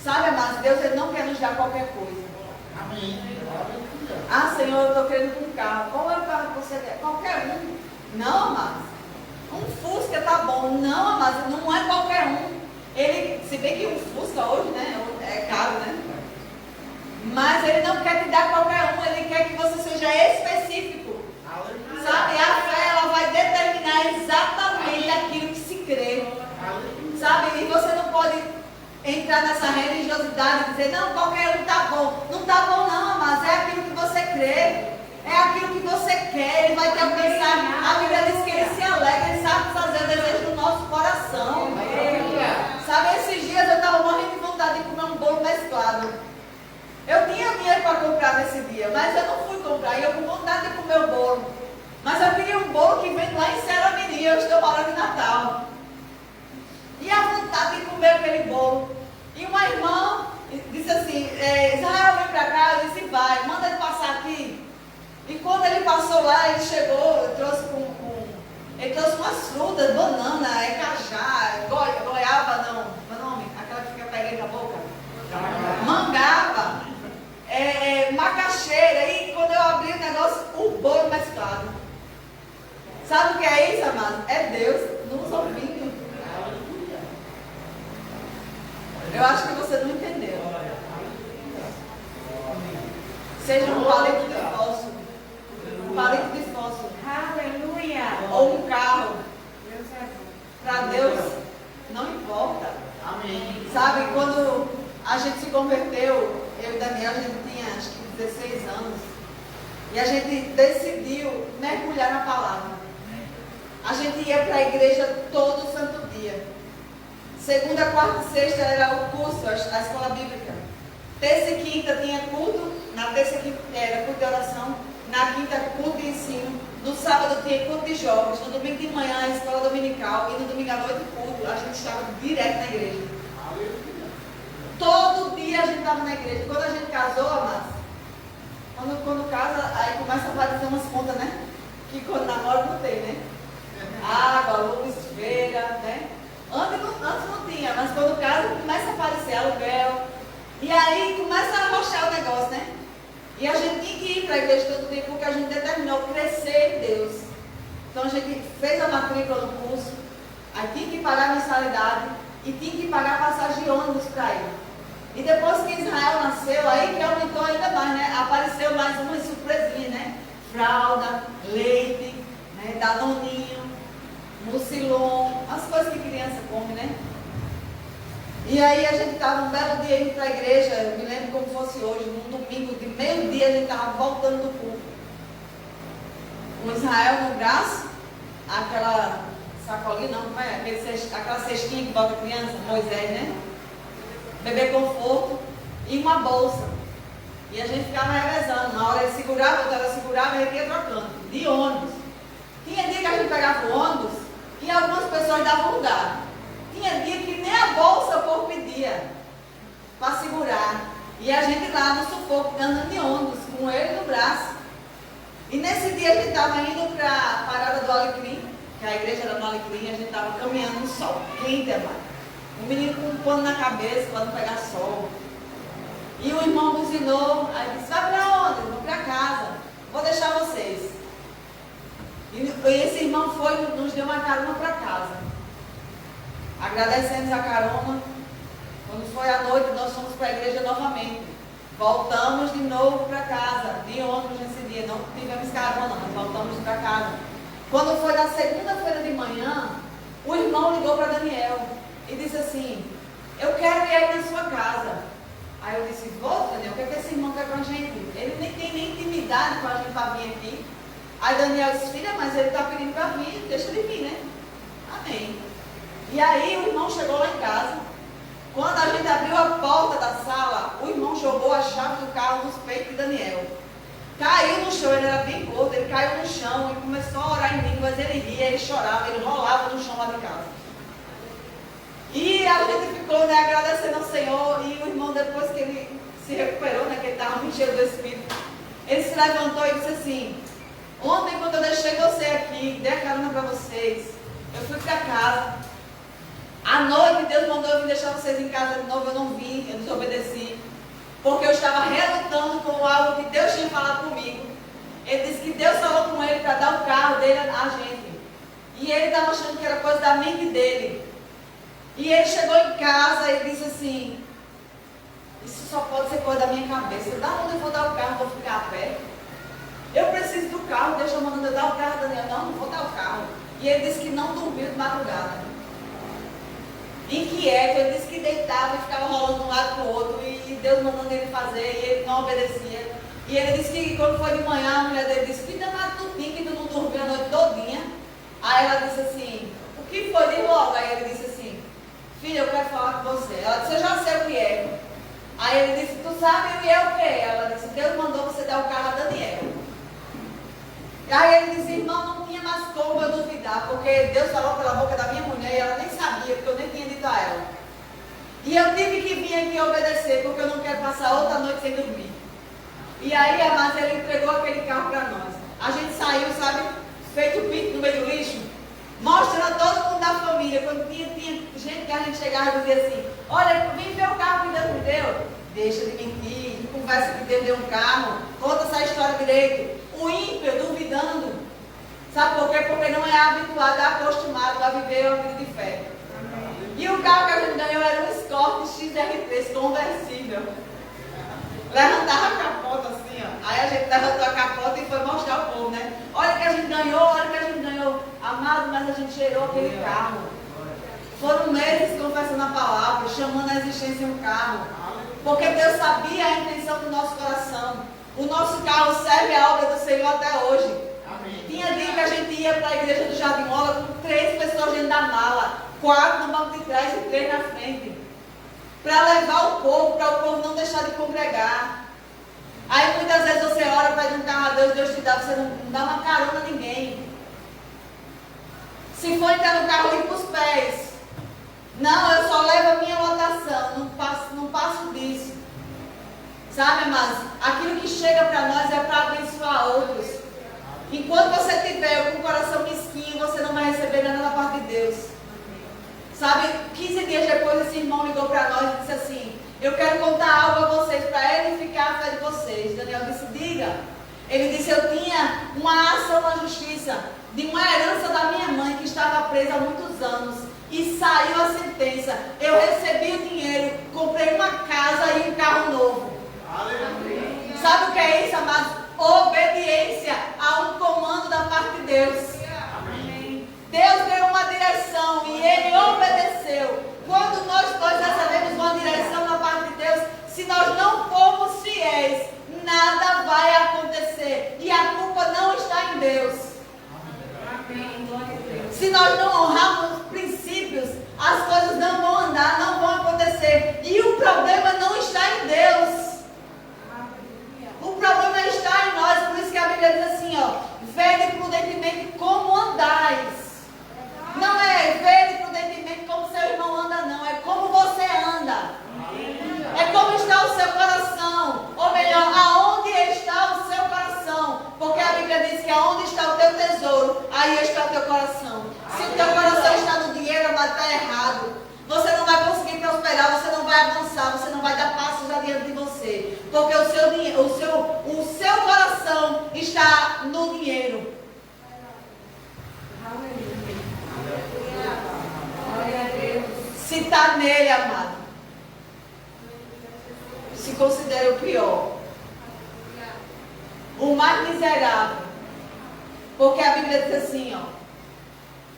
Speaker 1: Sabe, amados, Deus ele não quer nos dar qualquer coisa.
Speaker 2: Amém.
Speaker 1: Ah, Senhor, eu estou querendo um carro. Qual é o carro que você quer? Qualquer um. Não, amados. Um Fusca tá bom. Não, amados, não é qualquer um. Ele, se bem que um Fusca hoje, né, é caro, né? Mas ele não quer te dar qualquer um. Ele quer que você seja específico. Sabe, a fé, ela vai determinar exatamente aquilo que se crê. Sabe, e você não pode entrar nessa religiosidade e dizer, não, qualquer um tá bom. Não tá bom não, mas é aquilo que você crê. É aquilo que você quer. Ele vai te alcançar. A Bíblia diz que ele se alegra, ele sabe fazer o desejo do nosso coração. Sabe, esses dias eu estava morrendo de vontade de comer um bolo mesclado. Eu tinha dinheiro para comprar nesse dia, mas eu não fui comprar. E eu com vontade de comer o bolo. Mas eu queria um bolo que vem lá em Ceramini. Eu estou na hora de Natal. E a vontade de comer aquele bolo. E uma irmã disse assim, Israel, vem para cá. Eu disse, vai, manda ele passar aqui. E quando ele passou lá, ele chegou, ele trouxe umas frutas, banana, cajá, goiaba, não, qual é o nome? Aquela que fica pegando na boca. Mangaba, macaxeira. E quando eu abri o negócio, o bolo mesclado. Sabe o que é isso, amado? É Deus nos ouvindo. Eu acho que você não entendeu. Seja um palito de fósforo. Um palito de fósforo.
Speaker 3: Aleluia.
Speaker 1: Ou um carro. Para Deus, não importa.
Speaker 2: Amém.
Speaker 1: Sabe, quando a gente se converteu, eu e Daniel, a gente tinha acho que 16 anos. E a gente decidiu mergulhar na palavra. A gente ia para a igreja todo santo dia. Segunda, quarta e sexta era o curso, a escola bíblica. Terça e quinta tinha culto. Na terça e quinta era culto de oração. Na quinta, culto de ensino. No sábado tinha culto de jovens. No domingo de manhã, a escola dominical. E no domingo à noite, culto. A gente estava direto na igreja. Todo dia a gente estava na igreja. Quando a gente casou, amados, quando casa, aí começa a aparecer umas contas, né? Que quando namora não tem, né? Água, luz, feira, né? Antes não tinha, mas quando casa começa a aparecer aluguel. E aí começa a arrochar o negócio, né? E a gente tinha que ir para a igreja todo dia porque a gente determinou crescer em Deus. Então a gente fez a matrícula no curso, aí tinha que pagar a mensalidade e tinha que pagar a passagem de ônibus para ir. E depois que Israel nasceu, aí que aumentou ainda mais, né? Apareceu mais umas surpresinhas, né? Fralda, leite, né? Danoninho, mucilon, as coisas que criança come, né? E aí a gente estava um belo dia indo para a igreja, eu me lembro como fosse hoje, num domingo de meio-dia, a gente estava voltando do culto. Com Israel no braço, aquela sacolinha, não, como é? Aquela cestinha que bota a criança, Moisés, né? Bebê conforto e uma bolsa. E a gente ficava revezando. Na hora ele segurava, outra hora segurava e ele ia trocando. De ônibus. Tinha dia que a gente pegava o ônibus e algumas pessoas davam lugar. Tinha dia que nem a bolsa o povo pedia para segurar. E a gente lá no sufoco, andando de ônibus, com ele no braço. E nesse dia a gente estava indo para a parada do Alecrim, que a igreja era no Alecrim, a gente estava caminhando no sol quente, amado. O menino com um pano na cabeça para não pegar sol. E o irmão buzinou, aí disse, vai para onde? Eu vou para casa, vou deixar vocês. E esse irmão foi, nos deu uma carona para casa. Agradecemos a carona. Quando foi à noite, nós fomos para a igreja novamente. Voltamos de novo para casa, de ônibus nesse dia. Não tivemos carona, mas voltamos para casa. Quando foi na segunda-feira de manhã, o irmão ligou para Daniel e disse assim, eu quero ir aí na sua casa. Aí eu disse, vou, Daniel, o que esse irmão quer com a gente? Ele nem tem nem intimidade com a gente para vir aqui. Aí Daniel disse, filha, mas ele está pedindo para vir, deixa ele vir, né? Amém. E aí o irmão chegou lá em casa. Quando a gente abriu a porta da sala, o irmão jogou a chave do carro nos peitos de Daniel. Caiu no chão, ele era bem gordo, ele caiu no chão e começou a orar em línguas, ele ria, ele chorava, ele rolava no chão lá de casa. E a gente ficou, né, agradecendo ao Senhor, e o irmão, depois que ele se recuperou, né, que ele estava muito cheio do Espírito, ele se levantou e disse assim, ontem quando eu deixei você aqui, dei a carona para vocês, eu fui para casa, à noite Deus mandou eu vir deixar vocês em casa de novo, eu não vim, eu desobedeci. Porque eu estava relutando com algo que Deus tinha falado comigo. Ele disse que Deus falou com ele para dar o carro dele a gente. E ele estava achando que era coisa da mente dele. E ele chegou em casa e disse assim, isso só pode ser coisa da minha cabeça. Da onde eu vou dar o carro, vou ficar a pé? Eu preciso do carro, Deus está mandando eu dar o carro, Daniel. Não, não vou dar o carro. E ele disse que não dormiu de madrugada. Inquieto, ele disse que deitava e ficava rolando de um lado para o outro. E Deus mandando ele fazer, e ele não obedecia. E ele disse que quando foi de manhã, a mulher dele disse, que danado tu tinha, que tu não dormiu a noite todinha. Aí ela disse assim, o que foi? Diz logo. Aí ele disse assim, filha, eu quero falar com você. Ela disse, eu já sei o que é. Aí ele disse, tu sabe o que é o que? Ela disse, Deus mandou você dar o carro a Daniel. Aí ele disse, irmão, não tinha mais como eu duvidar, porque Deus falou pela boca da minha mulher e ela nem sabia, porque eu nem tinha dito a ela. E eu tive que vir aqui obedecer, porque eu não quero passar outra noite sem dormir. E aí, amados, ele entregou aquele carro para nós. A gente saiu, sabe, feito o pinto no meio do lixo, mostrando a todo mundo da família. Quando tinha gente que a gente chegava e dizia assim, olha, vem ver o carro que Deus me deu. Deixa de mentir, conversa que Deus deu um carro, conta essa história direito. O ímpio duvidando, sabe por quê? Porque não é habituado, é acostumado a viver uma vida de fé. E o carro que a gente ganhou era um Escort XR3 conversível. Levantava a capota assim, ó. Aí a gente levantou a capota e foi mostrar ao povo, né? Olha que a gente ganhou, olha que a gente ganhou. Amado, mas a gente cheirou aquele carro. Foram meses confessando a palavra, chamando a existência um carro. Porque Deus sabia a intenção do nosso coração. O nosso carro serve a obra do Senhor até hoje. Amém. Tinha dia que a gente ia para a igreja do Jardim Mola com 3 pessoas dentro da mala, 4 no banco de trás e 3 na frente. Para levar o povo, para o povo não deixar de congregar. Aí muitas vezes você ora, pede um carro a Deus, Deus te dá, você não dá uma carona a ninguém. Se for entrar no carro, ir para os pés. Não, eu só levo a minha lotação, não passo disso. Sabe, amados? Aquilo que chega para nós é para abençoar outros. Enquanto você tiver com o coração mesquinho, você não vai receber nada da parte de Deus. Sabe, 15 dias depois esse irmão ligou para nós e disse assim, eu quero contar algo a vocês para edificar a fé de vocês. Daniel disse, diga. Ele disse, eu tinha uma ação na justiça de uma herança da minha mãe que estava presa há muitos anos. E saiu a sentença. Eu recebi o dinheiro, comprei uma casa e um carro novo. Aleluia. Sabe o que é isso, amados? Obediência a um comando da parte de Deus. Amém. Deus deu uma direção e ele obedeceu. Quando nós recebemos uma direção da parte de Deus, se nós não formos fiéis, nada vai acontecer. E a culpa não está em Deus. Amém. Se nós não honrarmos os princípios, as coisas não vão andar, não vão acontecer. E o problema não está em Deus. O problema está em nós, por isso que a Bíblia diz assim, ó, vede prudentemente como andais. Não é vede prudentemente como seu irmão anda, não, é como você anda. É como está o seu coração, ou melhor, aonde está o seu coração. Porque a Bíblia diz que aonde está o teu tesouro, aí está o teu coração. Se o teu coração está no dinheiro, mas está errado. Você não vai conseguir prosperar, você não vai avançar, você não vai dar passos adiante de você. Porque o seu coração está no dinheiro. Se está nele, amado, se considera o pior, o mais miserável. Porque a Bíblia diz assim, ó,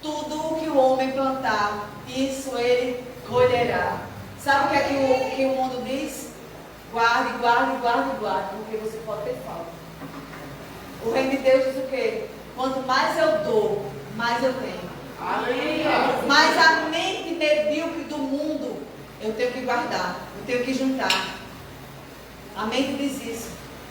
Speaker 1: tudo o que o homem plantar, isso ele colherá. Sabe o que é que o mundo diz? Guarde, guarde, guarde, guarde, porque você pode ter falta. O reino de Deus diz o quê? Quanto mais eu dou, mais eu tenho. Aleluia. Mas a mente medíocre do mundo, eu tenho que guardar, eu tenho que juntar. A mente diz isso.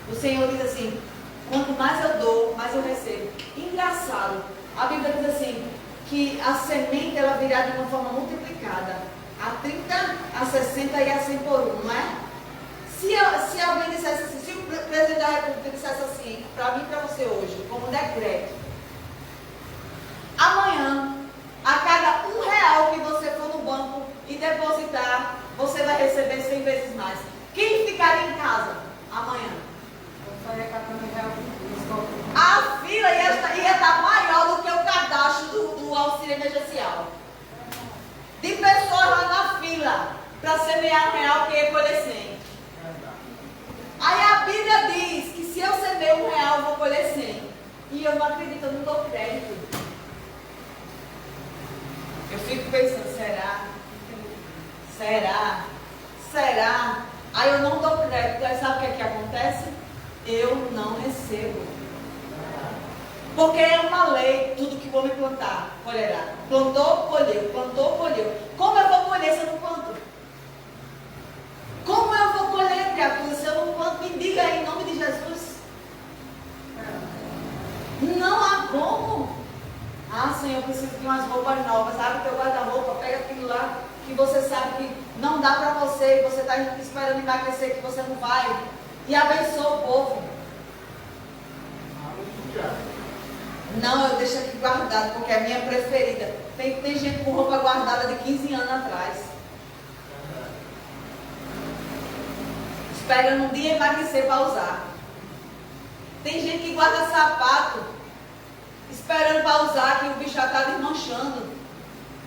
Speaker 1: O Senhor diz assim, quanto mais eu dou, mais eu recebo. Engraçado, a Bíblia diz assim, que a semente ela virá de uma forma multiplicada, a 30, a 60 e a 100 por 1, não é? Se alguém dissesse assim, se o presidente da República dissesse assim, para mim e para você hoje, como decreto, amanhã, a cada R$1 que você for no banco e depositar 100 vezes mais. Quem ficaria em casa amanhã? A fila ia estar maior do que o cadastro do auxílio emergencial. De pessoas lá na fila para semear R$1 que ia colher 100. Aí a Bíblia diz que se eu semeio R$1, eu vou colher 100. E eu não acredito, eu não dou crédito. Eu fico pensando, será? Será? Será? Aí eu não dou crédito. Aí sabe o que é que acontece? Eu não recebo. Porque é uma lei, tudo que o homem plantar, colherá. Plantou, colheu, plantou, colheu. Como eu vou colher se eu não planto? Como eu vou colher, criatura, se eu não planto? Me diga aí, em nome de Jesus. Não há como. Ah, Senhor, eu preciso de umas roupas novas. Abre teu guarda-roupa, pega aquilo lá que você sabe que não dá para você, e você está esperando emagrecer, que você não vai. E abençoa o povo. Não, eu deixo aqui guardado, porque é a minha preferida. Tem gente com roupa guardada de 15 anos atrás. Esperando um dia emagrecer para usar. Tem gente que guarda sapato, esperando para usar, que o bicho já está desmanchando.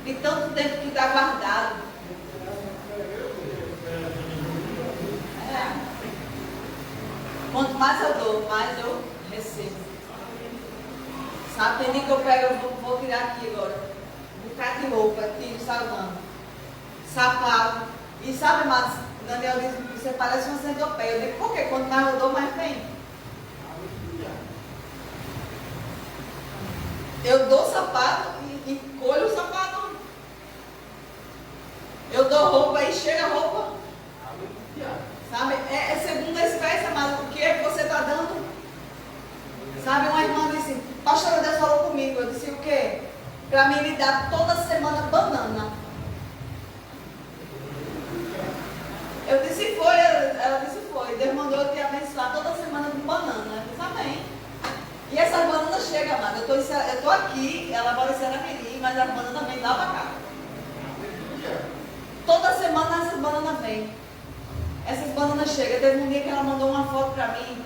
Speaker 1: De tanto tempo que está guardado. Quanto mais eu dou, mais eu recebo. Sabe, tem dia que eu pego, eu vou tirar aqui agora. Um bocado de roupa, tiro, salvando. Sapato. E sabe, mas Daniel diz que você parece uma centopeia. Eu digo, por quê? Quanto mais eu dou, mais vem. Eu dou sapato e colho o sapato. Eu dou roupa e chega a roupa. Sabe? É segunda espécie, mas o que é que você está dando? Sabe, uma irmã disse, pastora, Deus falou comigo. Eu disse, o quê? Para mim, ele dá toda semana banana. Eu disse, foi. Ela disse, foi. Deus mandou eu te abençoar toda semana com banana. Eu disse, amém. E essas bananas chegam, amada. Eu estou aqui, ela mora em Seramirim, mas as bananas vêm lá para cá. Toda semana essas bananas vêm. Essas bananas chegam. Teve um dia que ela mandou uma foto para mim.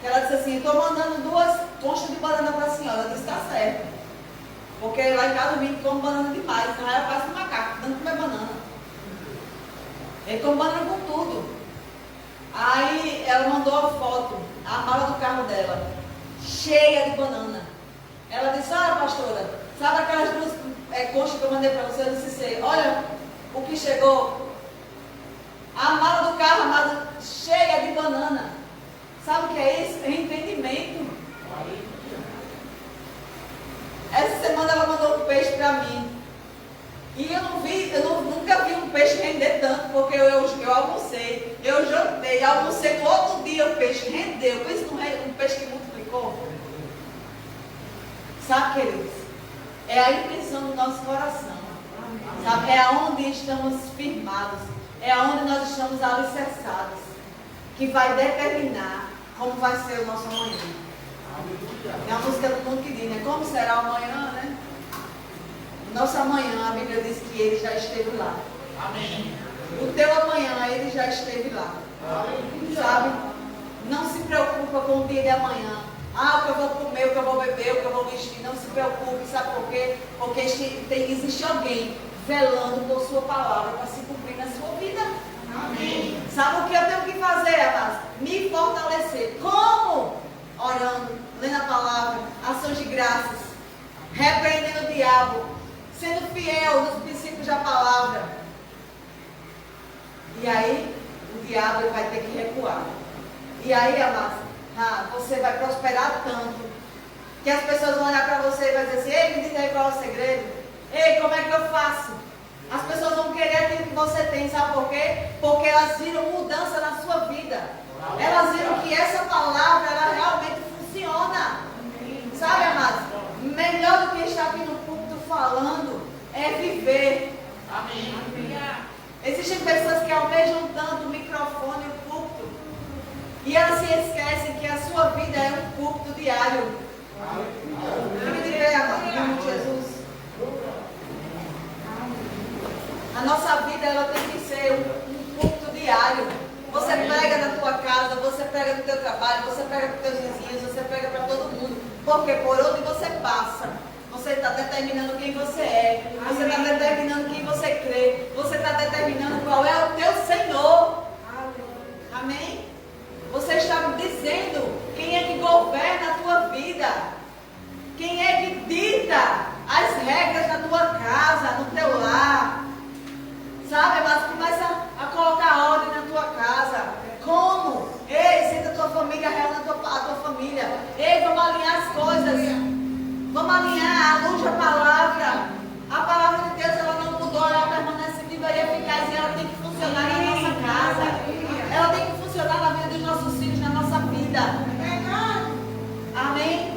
Speaker 1: Que ela disse assim, estou mandando 2 conchas de banana para a senhora. Eu disse, está certo. Porque lá em casa eu vim como banana demais. Então ela passa um macaco, dando comer banana. Ele come banana com tudo. Aí ela mandou a foto, a mala do carro dela, cheia de banana. Ela disse, olha pastora, sabe aquelas 2 conchas que eu mandei para você? Eu disse, olha o que chegou. A mala do carro, amada, cheia de banana. Sabe o que é isso? É entendimento. Essa semana ela mandou um peixe para mim. E eu nunca vi um peixe render tanto, porque eu almocei, eu jantei, almocei no outro dia o peixe rendeu. Por isso um peixe que multiplicou. Sabe, queridos? É a intenção do nosso coração. Sabe? É aonde estamos firmados. É aonde nós estamos alicerçados. Que vai determinar como vai ser o nosso amanhã. É a música do mundo que diz, né? Como será o amanhã, né? Nosso amanhã, a Bíblia diz que ele já esteve lá. Amém. O teu amanhã, ele já esteve lá. Amém. Sabe? Não se preocupa com o dia de amanhã. Ah, o que eu vou comer, o que eu vou beber, o que eu vou vestir. Não se preocupe, sabe por quê? Porque existe alguém velando por sua palavra para se cumprir na sua vida. Amém. Sabe o que eu tenho que fazer, amados? Me fortalecer. Como? Orando, lendo a palavra, ações de graças, repreendendo o diabo, sendo fiel nos princípios da palavra. E aí, o diabo ele vai ter que recuar. E aí, amados, você vai prosperar tanto, que as pessoas vão olhar para você e vão dizer assim, ei, me diz aí qual é o segredo. Ei, como é que eu faço? As pessoas vão querer aquilo que você tem, sabe por quê? Porque elas viram mudança na sua vida. Elas viram que essa palavra, ela realmente funciona. Sabe, amados? Melhor do que estar aqui no púlpito falando, é viver. Amém. Existem pessoas que almejam tanto o microfone e o púlpito. E elas se esquecem que a sua vida é um púlpito diário. Me diga, amado, em nome de Jesus. A nossa vida ela tem que ser um púlpito diário. diário. Você prega na tua casa, você prega no teu trabalho, você prega para os teus vizinhos, você prega para todo mundo. Porque por onde você passa, você está determinando quem você é. Você está determinando quem você crê. Você está determinando qual é o teu Senhor. Amém? Você está dizendo quem é que governa a tua vida. Quem é que dita as regras da tua casa, no teu lar. Sabe, mas começa a colocar ordem na tua casa. Como? Ei, senta a tua família, reúne a tua família. Ei, vamos alinhar as coisas. Vamos alinhar a luz da palavra. A palavra de Deus, ela não mudou, ela permanece viva e eficaz. E ela tem que funcionar na nossa casa. Ela tem que funcionar na vida dos nossos filhos, na nossa vida. Amém?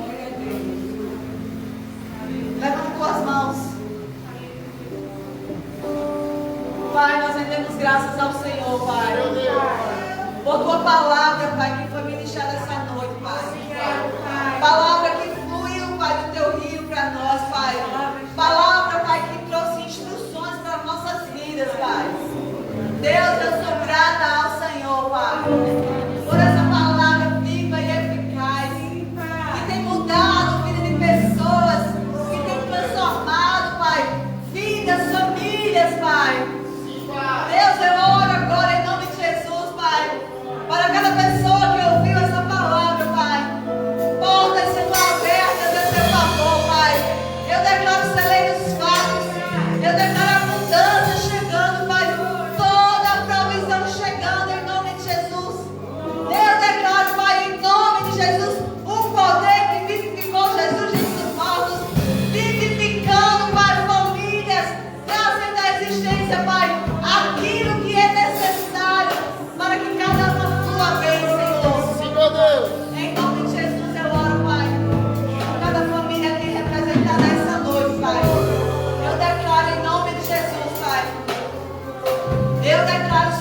Speaker 1: Levanta tuas mãos. Pai, nós rendemos graças ao Senhor, Pai. Por tua palavra, Pai, que foi ministrada essa noite, Pai. Palavra que fluiu, Pai, do teu rio para nós, Pai. Palavra, Pai, que trouxe instruções para nossas vidas, Pai. Deus, eu sou grata ao Senhor, Pai, por essa palavra viva e eficaz, que tem mudado a vida de pessoas, que tem transformado, Pai, vidas, famílias, Pai. Deus, eu oro agora em nome de Jesus, Pai, para cada pessoa que ouviu essa palavra, Pai. Portas sendo abertas a teu favor, Pai. Eu declaro celeiros fatos, eu declaro a mudança chegando, Pai. Toda a provisão chegando em nome de Jesus. Eu declaro, Pai, em nome de Jesus, o poder que vivificou Jesus dos mortos, vivificando, Pai, famílias, trazendo à existência, Pai, aquilo que é necessário para que cada uma flua bem, Senhor.
Speaker 2: Sim, meu Deus.
Speaker 1: Em nome de Jesus eu oro, Pai, por cada família aqui representada essa noite, Pai. Eu declaro em nome de Jesus, Pai. Eu declaro